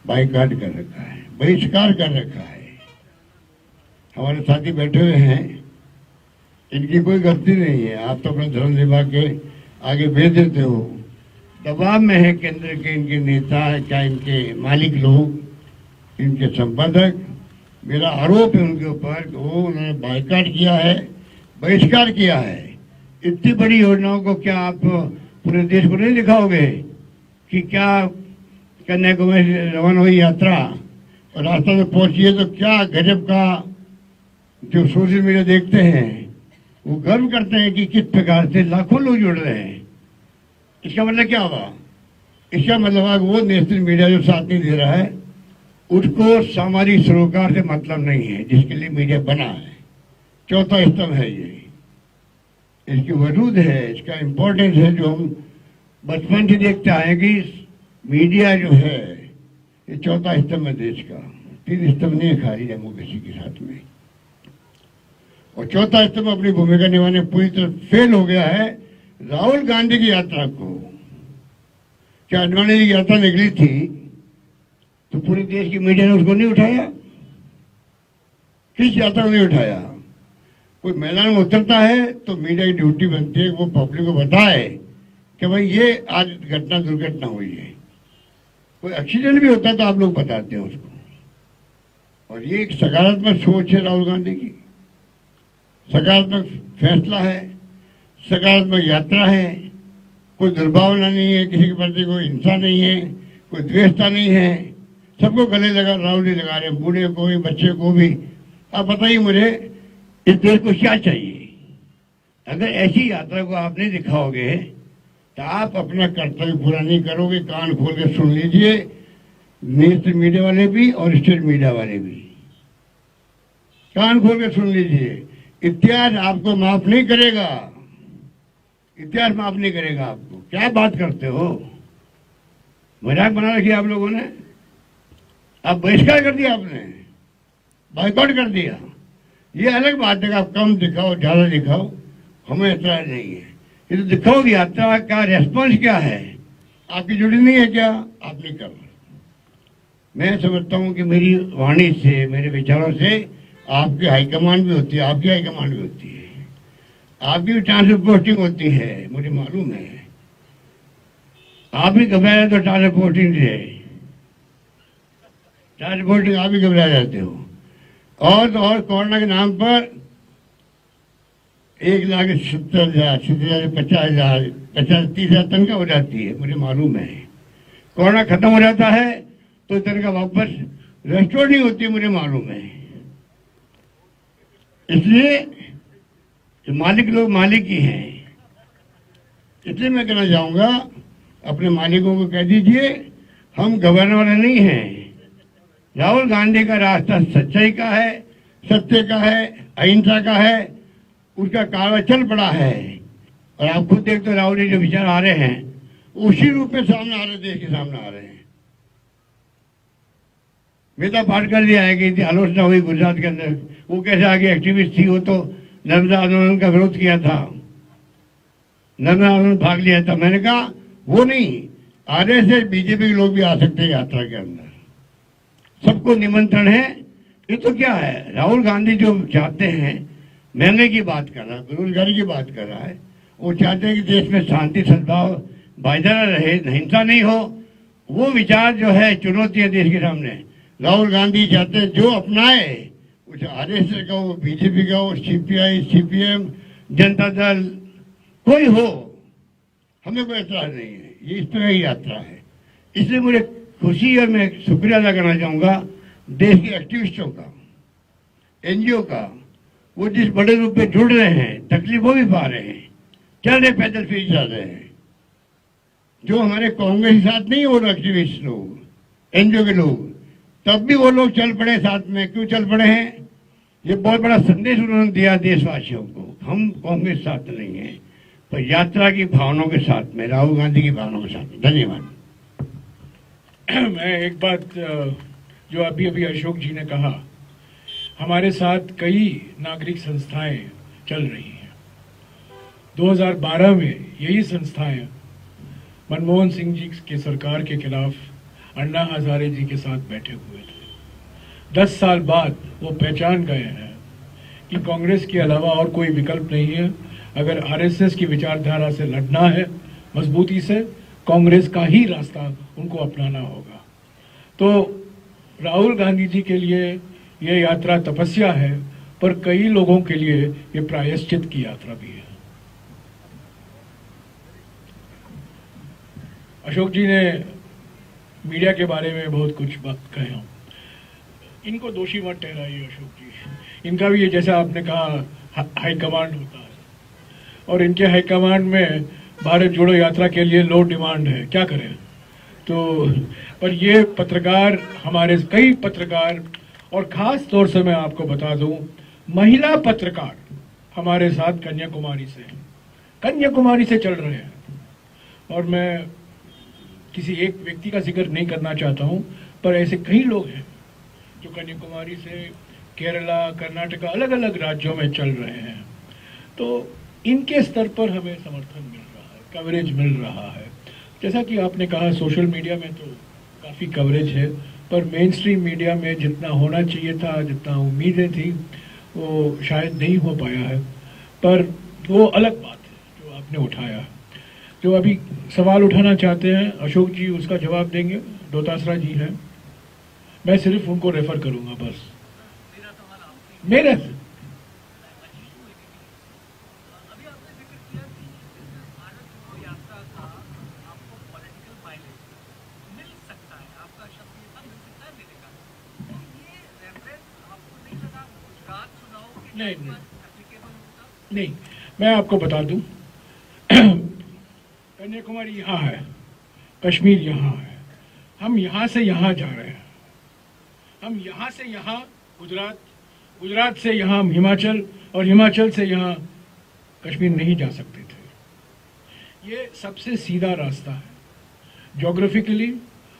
बाइकाट कर रखा है, बहिष्कार कर रखा है। हमारे साथी बैठे हुए हैं, इनकी कोई गलती नहीं है, आप तो अपने धर्म विभाग के आगे भेज देते हो। दबाव में है केंद्र के इनके नेता, क्या इनके मालिक लोग, इनके संपादक। मेरा आरोप है उनके ऊपर कि वो उन्होंने बाइकाट किया है। बहिष्कार किया है। इतनी बड़ी योजनाओं को क्या आप पूरे देश को नहीं दिखाओगे कि क्या कन्याकुमारी रवाना हुई यात्रा और रास्ता में पहुंची है तो क्या गजब का जो सोशल मीडिया देखते हैं वो गर्व करते हैं कि किस प्रकार से लाखों लोग जुड़ रहे हैं। इसका मतलब क्या हुआ? इसका मतलब वो नेशनल मीडिया जो साथ नहीं दे रहा है उसको सामाजिक सरोकार से मतलब नहीं है जिसके लिए मीडिया बना है। चौथा स्तंभ है ये, इसकी वजूद है, इसका इम्पोर्टेंस है जो हम बचपन से देखते आए कि मीडिया जो है ये चौथा स्तंभ है देश का। 3 स्तंभ नहीं खाली डेमोक्रेसी के साथ में। और चौथा स्तंभ अपनी भूमिका निभाने पूरी तरह फेल हो गया है। राहुल गांधी की यात्रा को, क्या अडवाणी की यात्रा निकली थी तो पूरे देश की मीडिया ने उसको नहीं उठाया? किस यात्रा को नहीं उठाया? कोई मैदान में उतरता है तो मीडिया की ड्यूटी बनती है वो पब्लिक को बताए कि भाई ये आज घटना दुर्घटना हुई है। कोई एक्सीडेंट भी होता है तो आप लोग बताते हैं उसको। और ये एक सकारात्मक सोच है राहुल गांधी की, सकारात्मक फैसला है, सकारात्मक यात्रा है। कोई दुर्भावना नहीं है, किसी के प्रति कोई हिंसा नहीं है, कोई द्वेषता नहीं है। सबको गले लगा राहुल जी लगा रहे हैं, बूढ़े को भी बच्चे को भी। आप बताइए मुझे इस देश को क्या चाहिए? अगर ऐसी यात्रा को आप नहीं दिखाओगे तो आप अपना कर्तव्य पूरा नहीं करोगे। कान खोल के सुन लीजिए, नेशनल मीडिया वाले भी और स्टेट मीडिया वाले भी, कान खोल के सुन लीजिए। इतिहास आपको माफ नहीं करेगा, इतिहास माफ नहीं करेगा आपको। क्या बात करते हो? मजाक बना रखी आप लोगों ने। आप बहिष्कार कर दिया, आपने बाइकआउट कर दिया। ये अलग बात है कि आप कम दिखाओ ज्यादा दिखाओ, हमें ऐतराज नहीं है। ये तो दिखाओ कि यात्रा का रेस्पॉन्स क्या है, आपकी जुड़ी नहीं है क्या? आप नहीं कर रहे। मैं समझता हूं कि मेरी वाणी से, मेरे विचारों से आपकी हाईकमांड भी होती है, आपकी हाईकमांड भी होती है, आपकी भी ट्रांसफर पोस्टिंग होती है, मुझे मालूम है। आप भी घबरा जाते हो ट्रांसफर पोस्टिंग से, ट्रांसफर पोस्टिंग आप भी घबरा जाते हो। और तो और कोरोना के नाम पर 1,70,000, 50,000, 30,000 तनख्वाह हो जाती है, मुझे मालूम है। कोरोना खत्म हो जाता है तो तनख्वाह वापस रेस्टोर नहीं होती, मुझे मालूम है। इसलिए मालिक लोग मालिक ही हैं। इसलिए मैं कहना चाहूंगा अपने मालिकों को कह दीजिए हम घबराने वाले नहीं हैं। राहुल गांधी का रास्ता सच्चाई का है, सत्य का है, अहिंसा का है, उसका कारवाई चल पड़ा है। और आप खुद देखते हो राहुल जी जो विचार आ रहे हैं उसी रूप में सामने आ रहे, देश के सामने आ रहे हैं। मेरा पाठ कर दिया है कि आलोचना हुई गुजरात के अंदर, वो कैसे आगे एक्टिविस्ट थी, वो तो नर्मदा आंदोलन का विरोध किया था, नर्मदा आंदोलन भाग लिया था। मैंने कहा वो नहीं, आरएसएस बीजेपी के लोग भी आ सकते हैं यात्रा के अंदर, सबको निमंत्रण है। ये तो क्या है, राहुल गांधी जो चाहते हैं, महंगाई की बात कर रहा है, बेरोजगारी की बात कर रहा है, वो चाहते हैं कि देश में शांति सद्भाव भाईचारा रहे, हिंसा नहीं हो। वो विचार जो है चुनौती है देश के सामने। राहुल गांधी चाहते हैं जो अपनाए, कुछ आरएसएस का हो, बीजेपी का हो, सीपीआई, सीपीएम, जनता दल, कोई हो, हमें कोई एतराज नहीं है। ये इस तरह की यात्रा है। इसलिए मुझे खुशी और मैं शुक्रिया अदा करना चाहूंगा देश के एक्टिविस्टों का, एनजीओ का। वो जिस बड़े रूप में जुड़ रहे हैं, तकलीफ वो भी पा रहे हैं, चल रहे पैदल फिर चल रहे हैं। जो हमारे कांग्रेस के साथ नहीं हो रहे एक्टिविस्ट लोग, एनजीओ के लोग, तब भी वो लोग चल पड़े साथ में। क्यों चल पड़े हैं? ये बहुत बड़ा संदेश उन्होंने दिया देशवासियों को, हम कांग्रेस साथ नहीं है, पर यात्रा की भावनाओं के साथ में, राहुल गांधी की भावनाओं के साथ में। धन्यवाद। मैं एक बात जो अभी अभी अशोक जी ने कहा, हमारे साथ कई नागरिक संस्थाएं चल रही हैं। 2012 में यही संस्थाएं मनमोहन सिंह जी के सरकार के खिलाफ अन्ना हजारे जी के साथ बैठे हुए थे। 10 साल बाद वो पहचान गए हैं कि कांग्रेस के अलावा और कोई विकल्प नहीं है। अगर आरएसएस की विचारधारा से लड़ना है मजबूती से, कांग्रेस का ही रास्ता उनको अपनाना होगा। तो राहुल गांधी जी के लिए ये यात्रा तपस्या है, पर कई लोगों के लिए ये प्रायश्चित की यात्रा भी है। अशोक जी ने मीडिया के बारे में बहुत कुछ बात कहे हैं, इनको दोषी मत ठहराइए अशोक जी। इनका भी ये जैसा आपने कहा हाईकमांड होता है, और इनके हाईकमांड में भारत जोड़ो यात्रा के लिए लो डिमांड है, क्या करें। तो पर ये पत्रकार, हमारे कई पत्रकार, और खास तौर से मैं आपको बता दूं, महिला पत्रकार हमारे साथ कन्याकुमारी से चल रहे हैं। और मैं किसी एक व्यक्ति का जिक्र नहीं करना चाहता हूं, पर ऐसे कई लोग हैं जो कन्याकुमारी से केरला, कर्नाटका, अलग अलग राज्यों में चल रहे हैं। तो इनके स्तर पर हमें समर्थन मिल रहा है, कवरेज मिल रहा है। जैसा कि आपने कहा, सोशल मीडिया में तो काफ़ी कवरेज है, पर मेन स्ट्रीम मीडिया में जितना होना चाहिए था, जितना उम्मीदें थी, वो शायद नहीं हो पाया है। पर वो अलग बात है जो आपने उठाया। जो अभी सवाल उठाना चाहते हैं अशोक जी, उसका जवाब देंगे, डोटासरा जी हैं, मैं सिर्फ उनको रेफर करूंगा बस। मेरा नहीं, मैं आपको बता दूं, कन्याकुमारी यहाँ है, कश्मीर यहाँ है, हम यहाँ से यहाँ जा रहे हैं, हम यहाँ से यहाँ गुजरात, गुजरात से यहाँ हिमाचल, और हिमाचल से यहाँ कश्मीर नहीं जा सकते थे। ये सबसे सीधा रास्ता है, ज्योग्राफिकली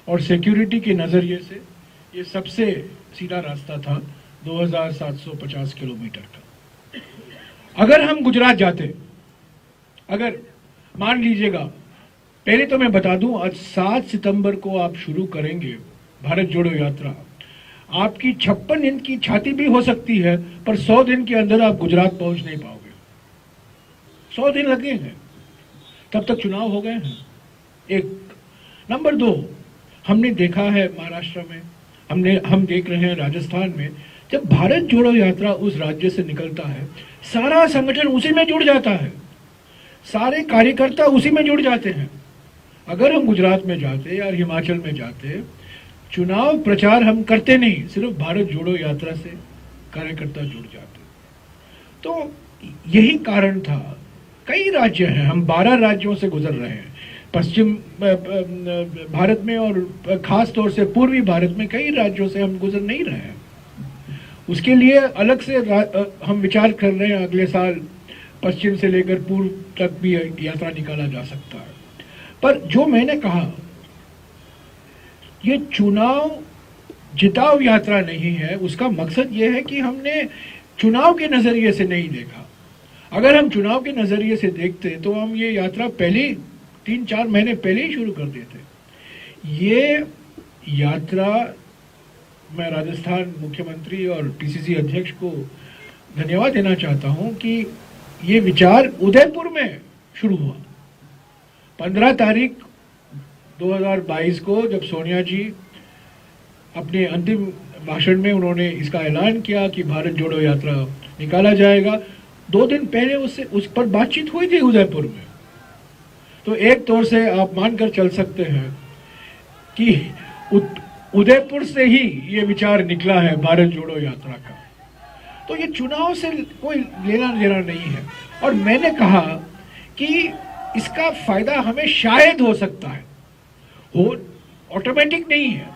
और सिक्योरिटी के नज़रिए से ये सबसे सीधा रास्ता था, 2750 किलोमीटर का। अगर हम गुजरात जाते, अगर मान लीजिएगा, पहले तो मैं बता दूं, आज 7 सितंबर को आप शुरू करेंगे भारत जोड़ो यात्रा। आपकी 56 इंच की छाती भी हो सकती है, पर 100 दिन के अंदर आप गुजरात पहुंच नहीं पाओगे। 100 दिन लगे हैं, तब तक चुनाव हो गए हैं। एक नंबर 2, हमने देखा है महाराष्ट्र में, हम देख रहे हैं राजस्थान में, जब भारत जोड़ो यात्रा उस राज्य से निकलता है, सारा संगठन उसी में जुड़ जाता है, सारे कार्यकर्ता उसी में जुड़ जाते हैं। अगर हम गुजरात में जाते या हिमाचल में जाते, चुनाव प्रचार हम करते नहीं, सिर्फ भारत जोड़ो यात्रा से कार्यकर्ता जुड़ जाते। तो यही कारण था। कई राज्य हैं, हम 12 राज्यों से गुजर रहे हैं, पश्चिम भारत में और खास तौर से पूर्वी भारत में कई राज्यों से हम गुजर नहीं रहे हैं। उसके लिए अलग से हम विचार कर रहे हैं, अगले साल पश्चिम से लेकर पूर्व तक भी यात्रा निकाला जा सकता है। पर जो मैंने कहा, ये चुनाव जिताव यात्रा नहीं है। उसका मकसद ये है कि हमने चुनाव के नजरिए से नहीं देखा। अगर हम चुनाव के नजरिए से देखते तो हम ये यात्रा पहले 3-4 महीने पहले ही शुरू कर देते। ये यात्रा, मैं राजस्थान मुख्यमंत्री और पीसीसी अध्यक्ष को धन्यवाद देना चाहता हूं कि ये विचार उदयपुर में शुरू हुआ। 15 तारीख 2022 को जब सोनिया जी अपने अंतिम भाषण में उन्होंने इसका ऐलान किया कि भारत जोड़ो यात्रा निकाला जाएगा, 2 दिन पहले उस पर बातचीत हुई थी उदयपुर में। तो एक तौर से आप मानकर चल सकते हैं कि उदयपुर से ही ये विचार निकला है भारत जोड़ो यात्रा का। तो ये चुनाव से कोई लेना देना नहीं है। और मैंने कहा कि इसका फायदा हमें शायद हो सकता है, हो ऑटोमेटिक नहीं है,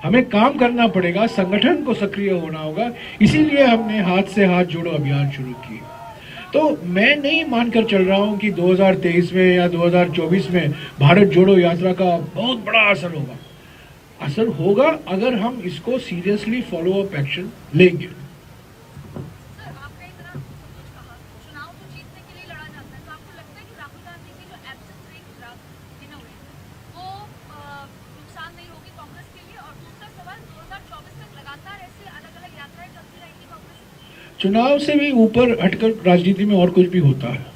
हमें काम करना पड़ेगा, संगठन को सक्रिय होना होगा। इसीलिए हमने हाथ से हाथ जोड़ो अभियान शुरू किया। तो मैं नहीं मानकर चल रहा हूं कि 2023 में या 2024 में भारत जोड़ो यात्रा का बहुत बड़ा असर होगा। असर होगा अगर हम इसको सीरियसली फॉलो अप एक्शन लेंगे। चुनाव से भी ऊपर हटकर राजनीति में और कुछ भी होता है।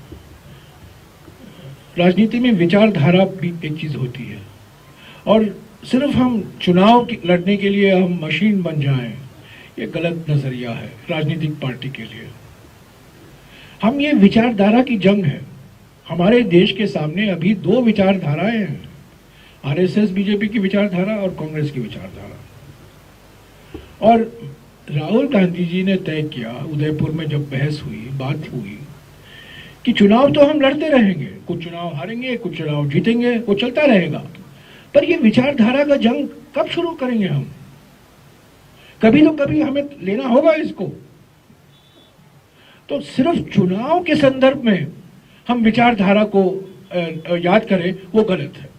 राजनीति में विचारधारा भी एक चीज होती है, और सिर्फ हम चुनाव लड़ने के लिए हम मशीन बन जाएं ये गलत नजरिया है राजनीतिक पार्टी के लिए। हम ये विचारधारा की जंग है। हमारे देश के सामने अभी दो विचारधाराएं हैं, आरएसएस बीजेपी की विचारधारा और कांग्रेस की विचारधारा। और राहुल गांधी जी ने तय किया, उदयपुर में जब बहस हुई, बात हुई कि चुनाव तो हम लड़ते रहेंगे, कुछ चुनाव हारेंगे, कुछ चुनाव जीतेंगे, वो चलता रहेगा, पर ये विचारधारा का जंग कब शुरू करेंगे हम? कभी तो कभी हमें लेना होगा इसको। तो सिर्फ चुनाव के संदर्भ में हम विचारधारा को याद करें, वो गलत है।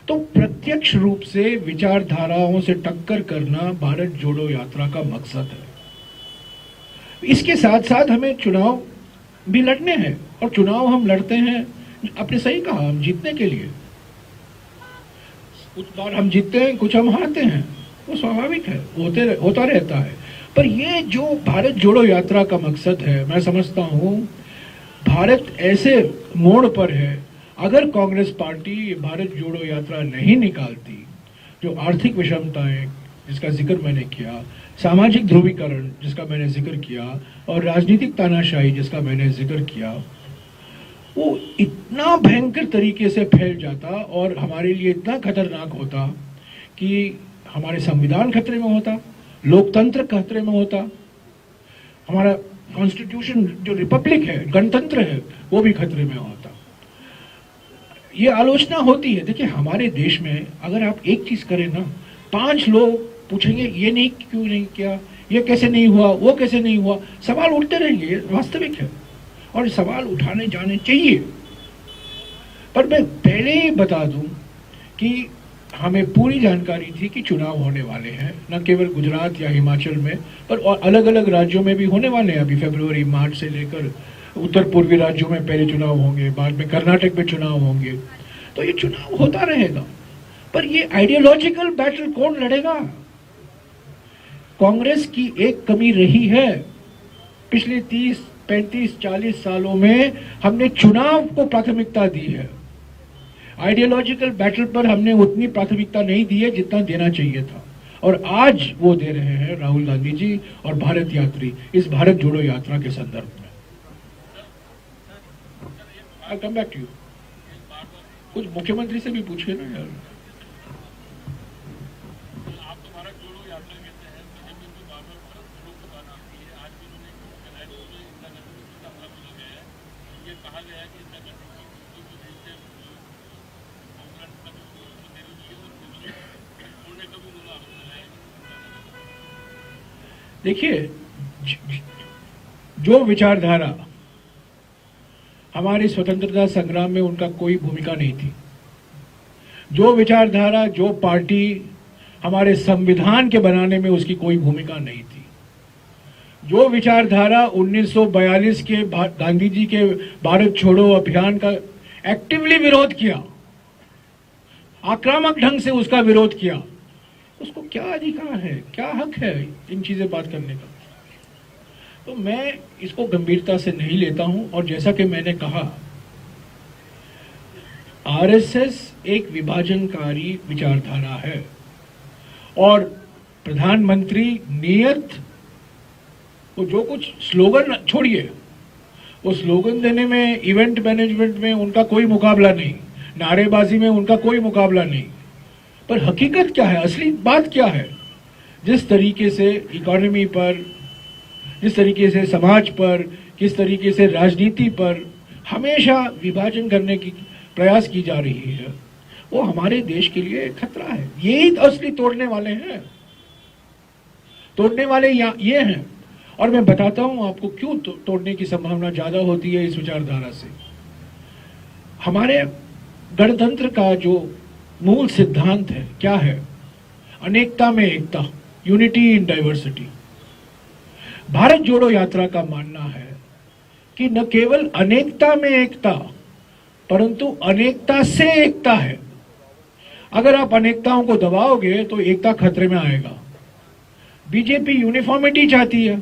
तो प्रत्यक्ष रूप से विचारधाराओं से टक्कर करना भारत जोड़ो यात्रा का मकसद है। इसके साथ साथ हमें चुनाव भी लड़ने हैं, और चुनाव हम लड़ते हैं, आपने सही कहा, हम जीतने के लिए। कुछ बार हम जीतते हैं, कुछ हम हारते हैं, वो स्वाभाविक है, होता रहता है। पर ये जो भारत जोड़ो यात्रा का मकसद है, मैं समझता हूं भारत ऐसे मोड़ पर है, अगर कांग्रेस पार्टी भारत जोड़ो यात्रा नहीं निकालती, जो आर्थिक विषमताएं जिसका जिक्र मैंने किया, सामाजिक ध्रुवीकरण जिसका मैंने जिक्र किया, और राजनीतिक तानाशाही जिसका मैंने जिक्र किया, वो इतना भयंकर तरीके से फैल जाता और हमारे लिए इतना खतरनाक होता कि हमारे संविधान खतरे में होता, लोकतंत्र खतरे में होता, हमारा कॉन्स्टिट्यूशन जो रिपब्लिक है, गणतंत्र है, वो भी खतरे में होता। ये आलोचना होती है। देखिए, हमारे देश में अगर आप एक चीज करें ना, 5 लोग पूछेंगे ये नहीं, क्यों नहीं किया, ये कैसे नहीं हुआ, वो कैसे नहीं हुआ, सवाल उठते रहेंगे, ये वास्तविक है और सवाल उठाने जाने चाहिए। पर मैं पहले ही बता दूं कि हमें पूरी जानकारी थी कि चुनाव होने वाले हैं, न केवल गुजरात या हिमाचल में, पर अलग अलग राज्यों में भी होने वाले हैं। अभी फरवरी मार्च से लेकर उत्तर पूर्वी राज्यों में पहले चुनाव होंगे, बाद में कर्नाटक में चुनाव होंगे, तो ये चुनाव होता रहेगा। पर ये आइडियोलॉजिकल बैटल कौन लड़ेगा? कांग्रेस की एक कमी रही है, पिछले 30, 35, 40 सालों में हमने चुनाव को प्राथमिकता दी है। आइडियोलॉजिकल बैटल पर हमने उतनी प्राथमिकता नहीं दी है जितना देना चाहिए था, और आज वो दे रहे हैं राहुल गांधी जी और भारत यात्री इस भारत जोड़ो यात्रा के संदर्भ में। I'll come back to you. कुछ मुख्यमंत्री से भी पूछिए ना यार। देखिए, जो विचारधारा हमारे स्वतंत्रता संग्राम में उनका कोई भूमिका नहीं थी, जो विचारधारा, जो पार्टी हमारे संविधान के बनाने में उसकी कोई भूमिका नहीं थी, जो विचारधारा 1942 के गांधी जी के भारत छोड़ो अभियान का एक्टिवली विरोध किया, आक्रामक ढंग से उसका विरोध किया, उसको क्या अधिकार है, क्या हक है इन चीजें बात करने का? तो मैं इसको गंभीरता से नहीं लेता हूं। और जैसा कि मैंने कहा, आरएसएस एक विभाजनकारी विचारधारा है, और प्रधानमंत्री नियत वो जो कुछ स्लोगन छोड़िए, वो स्लोगन देने में, इवेंट मैनेजमेंट में उनका कोई मुकाबला नहीं, नारेबाजी में उनका कोई मुकाबला नहीं, पर हकीकत क्या है, असली बात क्या है? जिस तरीके से इकोनॉमी पर, जिस तरीके से समाज पर, किस तरीके से राजनीति पर हमेशा विभाजन करने की प्रयास की जा रही है, वो हमारे देश के लिए खतरा है। यही असली तोड़ने वाले हैं, तोड़ने वाले ये हैं। और मैं बताता हूं आपको क्यों तोड़ने की संभावना ज्यादा होती है इस विचारधारा से। हमारे गणतंत्र का जो मूल सिद्धांत है क्या है? अनेकता में एकता, यूनिटी इन डाइवर्सिटी। भारत जोड़ो यात्रा का मानना है कि न केवल अनेकता में एकता, परंतु अनेकता से एकता है। अगर आप अनेकताओं को दबाओगे तो एकता खतरे में आएगा। बीजेपी यूनिफॉर्मिटी चाहती है,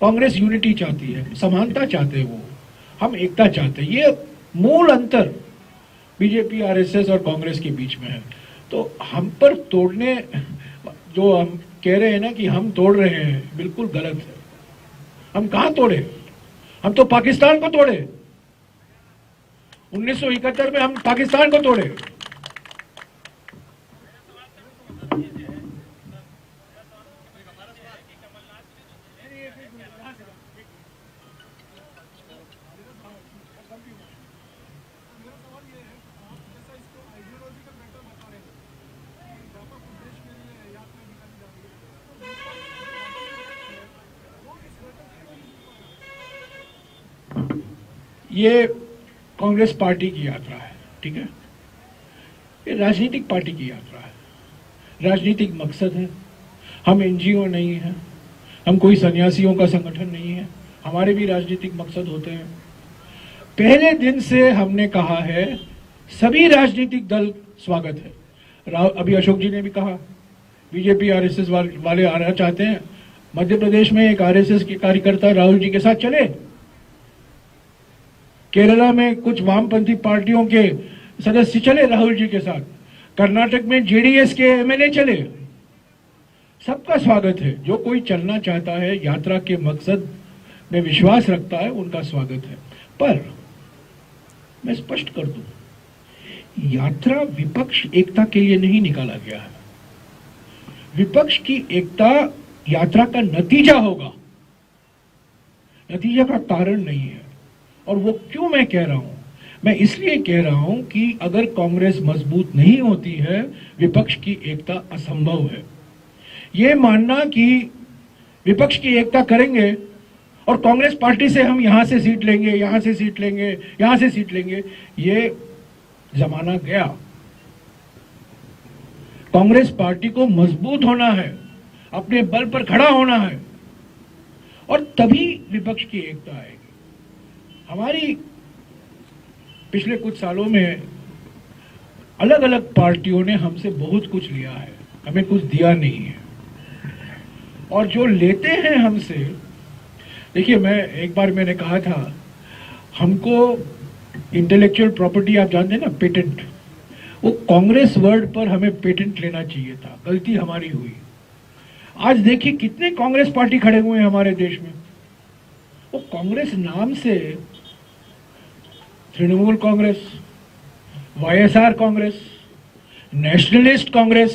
कांग्रेस यूनिटी चाहती है, समानता चाहते हैं, वो हम एकता चाहते हैं। ये मूल अंतर बीजेपी, आरएसएस और कांग्रेस के बीच में है। तो हम पर तोड़ने, जो हम कह रहे हैं ना कि हम तोड़ रहे हैं, बिल्कुल गलत है। हम कहां तोड़े? हम तो पाकिस्तान को तोड़े। 1971 में हम पाकिस्तान को तोड़े। ये कांग्रेस पार्टी की यात्रा है, ठीक है। ये राजनीतिक पार्टी की यात्रा है, राजनीतिक मकसद है। हम एनजीओ नहीं है, हम कोई सन्यासियों का संगठन नहीं है, हमारे भी राजनीतिक मकसद होते हैं। पहले दिन से हमने कहा है सभी राजनीतिक दल स्वागत है। अभी अशोक जी ने भी कहा बीजेपी आरएसएस वाले आना चाहते हैं, मध्य प्रदेश में एक आरएसएस के कार्यकर्ता राहुल जी के साथ चले, केरला में कुछ वामपंथी पार्टियों के सदस्य चले राहुल जी के साथ, कर्नाटक में जेडीएस के एमएलए चले, सबका स्वागत है। जो कोई चलना चाहता है, यात्रा के मकसद में विश्वास रखता है, उनका स्वागत है। पर मैं स्पष्ट कर दूं, यात्रा विपक्ष एकता के लिए नहीं निकाला गया है। विपक्ष की एकता यात्रा का नतीजा होगा, नतीजा का कारण नहीं है। और वो क्यों मैं कह रहा हूं? मैं इसलिए कह रहा हूं कि अगर कांग्रेस मजबूत नहीं होती है, विपक्ष की एकता असंभव है। ये मानना कि विपक्ष की एकता करेंगे और कांग्रेस पार्टी से हम यहां से सीट लेंगे, यहां से सीट लेंगे, यहां से सीट लेंगे, ये जमाना गया। कांग्रेस पार्टी को मजबूत होना है, अपने बल पर खड़ा होना है, और तभी विपक्ष की एकता आएगी। हमारी पिछले कुछ सालों में अलग अलग पार्टियों ने हमसे बहुत कुछ लिया है, हमें कुछ दिया नहीं है। और जो लेते हैं हमसे, देखिए एक बार मैंने कहा था, हमको इंटेलेक्चुअल प्रॉपर्टी आप जानते हैं ना, पेटेंट, वो कांग्रेस वर्ड पर हमें पेटेंट लेना चाहिए था, गलती हमारी हुई। आज देखिए कितने कांग्रेस पार्टी खड़े हुए हैं हमारे देश में। वो कांग्रेस नाम से तृणमूल कांग्रेस, वाईएसआर कांग्रेस, नेशनलिस्ट कांग्रेस,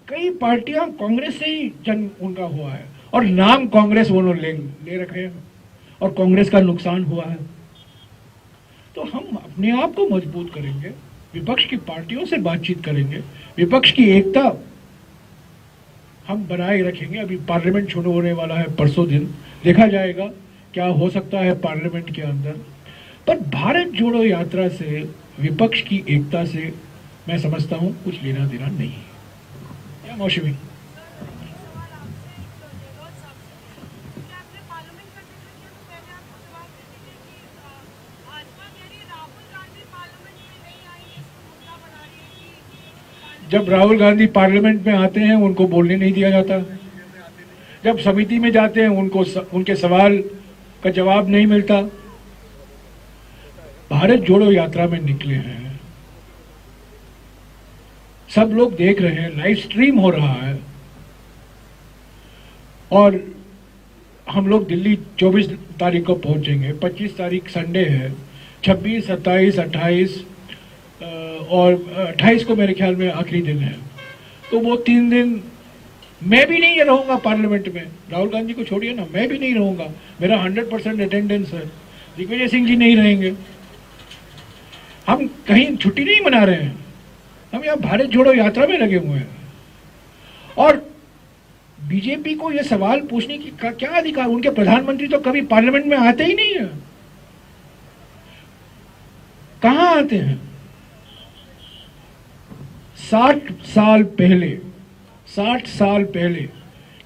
कई पार्टियां कांग्रेस से ही जन्म उनका हुआ है, और नाम कांग्रेस वो लोग ले रखे हैं, और कांग्रेस का नुकसान हुआ है। तो हम अपने आप को मजबूत करेंगे, विपक्ष की पार्टियों से बातचीत करेंगे, विपक्ष की एकता हम बनाए रखेंगे। अभी पार्लियामेंट शुरू होने वाला है परसों दिन, देखा जाएगा क्या हो सकता है पार्लियामेंट के अंदर। पर भारत जोड़ो यात्रा से, विपक्ष की एकता से मैं समझता हूं कुछ लेना देना नहीं है। क्या मौसमी? जब राहुल गांधी पार्लियामेंट में आते हैं उनको बोलने नहीं दिया जाता, जब समिति में जाते हैं उनके सवाल का जवाब नहीं मिलता। भारत जोड़ो यात्रा में निकले हैं, सब लोग देख रहे हैं, लाइव स्ट्रीम हो रहा है, और हम लोग दिल्ली 24 तारीख को पहुंचेंगे, 25 तारीख संडे है, 26, 27, 28 और 28 को मेरे ख्याल में आखिरी दिन है। तो वो 3 दिन मैं भी नहीं रहूंगा पार्लियामेंट में, राहुल गांधी को छोड़िए ना, मैं भी नहीं रहूंगा, मेरा 100% अटेंडेंस है, दिग्विजय सिंह जी नहीं रहेंगे। हम कहीं छुट्टी नहीं मना रहे हैं, हम यहाँ भारत जोड़ो यात्रा में लगे हुए हैं। और बीजेपी को यह सवाल पूछने की क्या अधिकार? उनके प्रधानमंत्री तो कभी पार्लियामेंट में आते ही नहीं है, कहां आते हैं? 60 साल पहले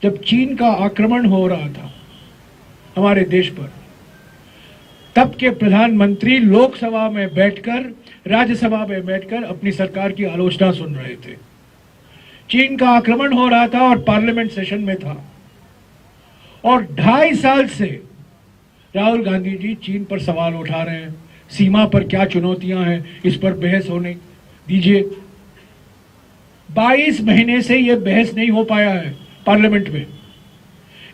जब चीन का आक्रमण हो रहा था हमारे देश पर, तब के प्रधानमंत्री लोकसभा में बैठकर, राज्यसभा में बैठकर अपनी सरकार की आलोचना सुन रहे थे। चीन का आक्रमण हो रहा था और पार्लियामेंट सेशन में था, और 2.5 साल से राहुल गांधी जी चीन पर सवाल उठा रहे हैं, सीमा पर क्या चुनौतियां हैं, इस पर बहस होने दीजिए। 22 महीने से ये बहस नहीं हो पाया है पार्लियामेंट में।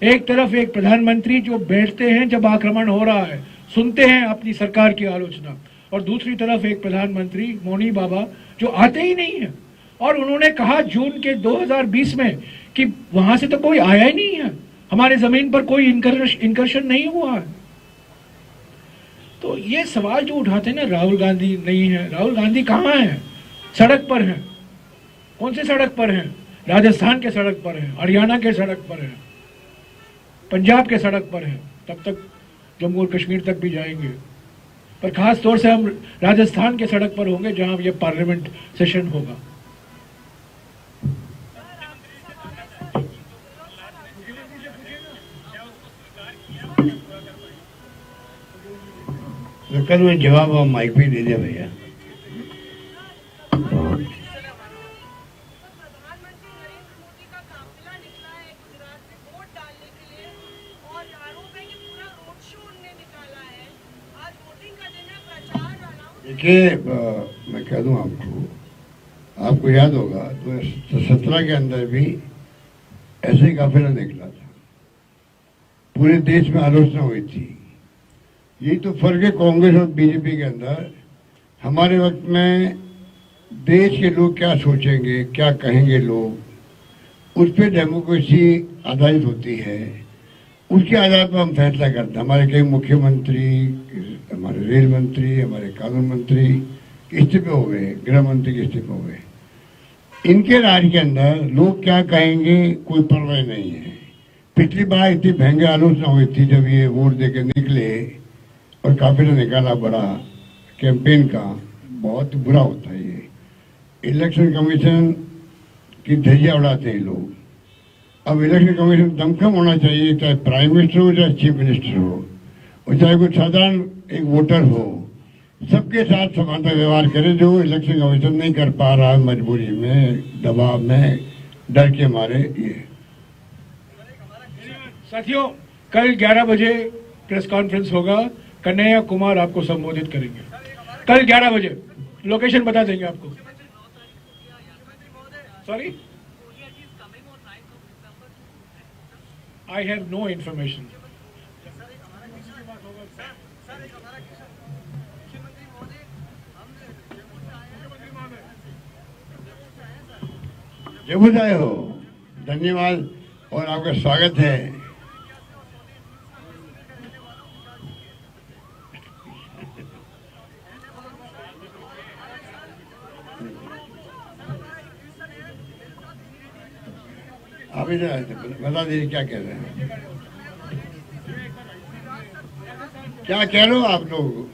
एक तरफ एक प्रधानमंत्री जो बैठते हैं जब आक्रमण हो रहा है, सुनते हैं अपनी सरकार की आलोचना, और दूसरी तरफ एक प्रधानमंत्री मौनी बाबा जो आते ही नहीं है। और उन्होंने कहा जून के 2020 में कि वहां से तो कोई आया ही नहीं है, हमारे जमीन पर कोई इंकर्शन नहीं हुआ है। तो ये सवाल जो उठाते हैं ना, राहुल गांधी नहीं है, राहुल गांधी कहाँ है? सड़क पर है। कौन से सड़क पर है? राजस्थान के सड़क पर है, हरियाणा के सड़क पर है, पंजाब के सड़क पर है। तब तक जम्मू और कश्मीर तक भी जाएंगे, पर खास तौर से हम राजस्थान के सड़क पर होंगे जहां ये पार्लियामेंट सेशन होगा। कल में जवाब आप माइक पे दे दिया भैया। देखिए, मैं कह दूं आपको याद होगा 2017 के अंदर भी ऐसे ही काफिला निकला था, पूरे देश में आलोचना हुई थी। यही तो फर्क है कांग्रेस और बीजेपी के अंदर। हमारे वक्त में देश के लोग क्या सोचेंगे, क्या कहेंगे लोग, उस पर डेमोक्रेसी आधारित होती है, उसके आधार पर हम फैसला करते हैं। हमारे कई मुख्यमंत्री, हमारे रेल मंत्री, हमारे कानून मंत्री इस्तीफे हो गए, गृह मंत्री के इस्तीफे हो गए। इनके राज के अंदर लोग क्या कहेंगे कोई परवाह नहीं है। पिछली बार इतनी भयंकर आलोचना हुई थी जब ये वोट देके निकले और काफिला निकाला बड़ा कैंपेन का, बहुत बुरा होता है ये। इलेक्शन कमीशन की धज्जियां उड़ाते हैं लोग। अब इलेक्शन कमीशन दमखम होना चाहिए, चाहे प्राइम मिनिस्टर हो चाहे चीफ मिनिस्टर हो, और चाहे कोई साधारण एक वोटर हो, सबके साथ समानता व्यवहार करे, जो इलेक्शन कमीशन नहीं कर पा रहा है मजबूरी में, दबाव में, डर के मारे। ये साथियों, कल 11 बजे प्रेस कॉन्फ्रेंस होगा, कन्हैया कुमार आपको संबोधित करेंगे। कल 11 बजे लोकेशन बता देंगे आपको। Sorry, I have no information. Jaipur आए हो, धन्यवाद और आपका स्वागत है। आप इधर बता दीजिए क्या कह रहे हैं, क्या कह रहे हो आप लोग?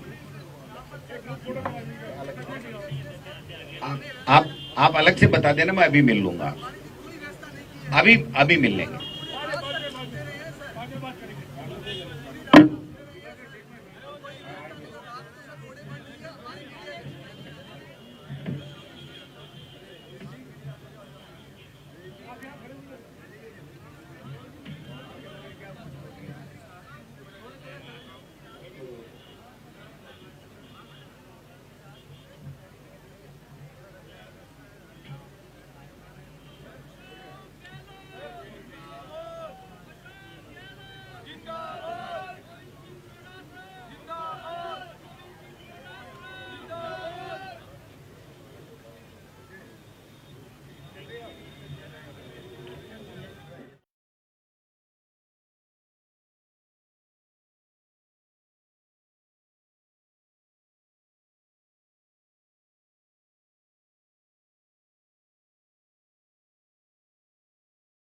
आप अलग से बता देना, मैं अभी मिल लूंगा, अभी मिल लेंगे।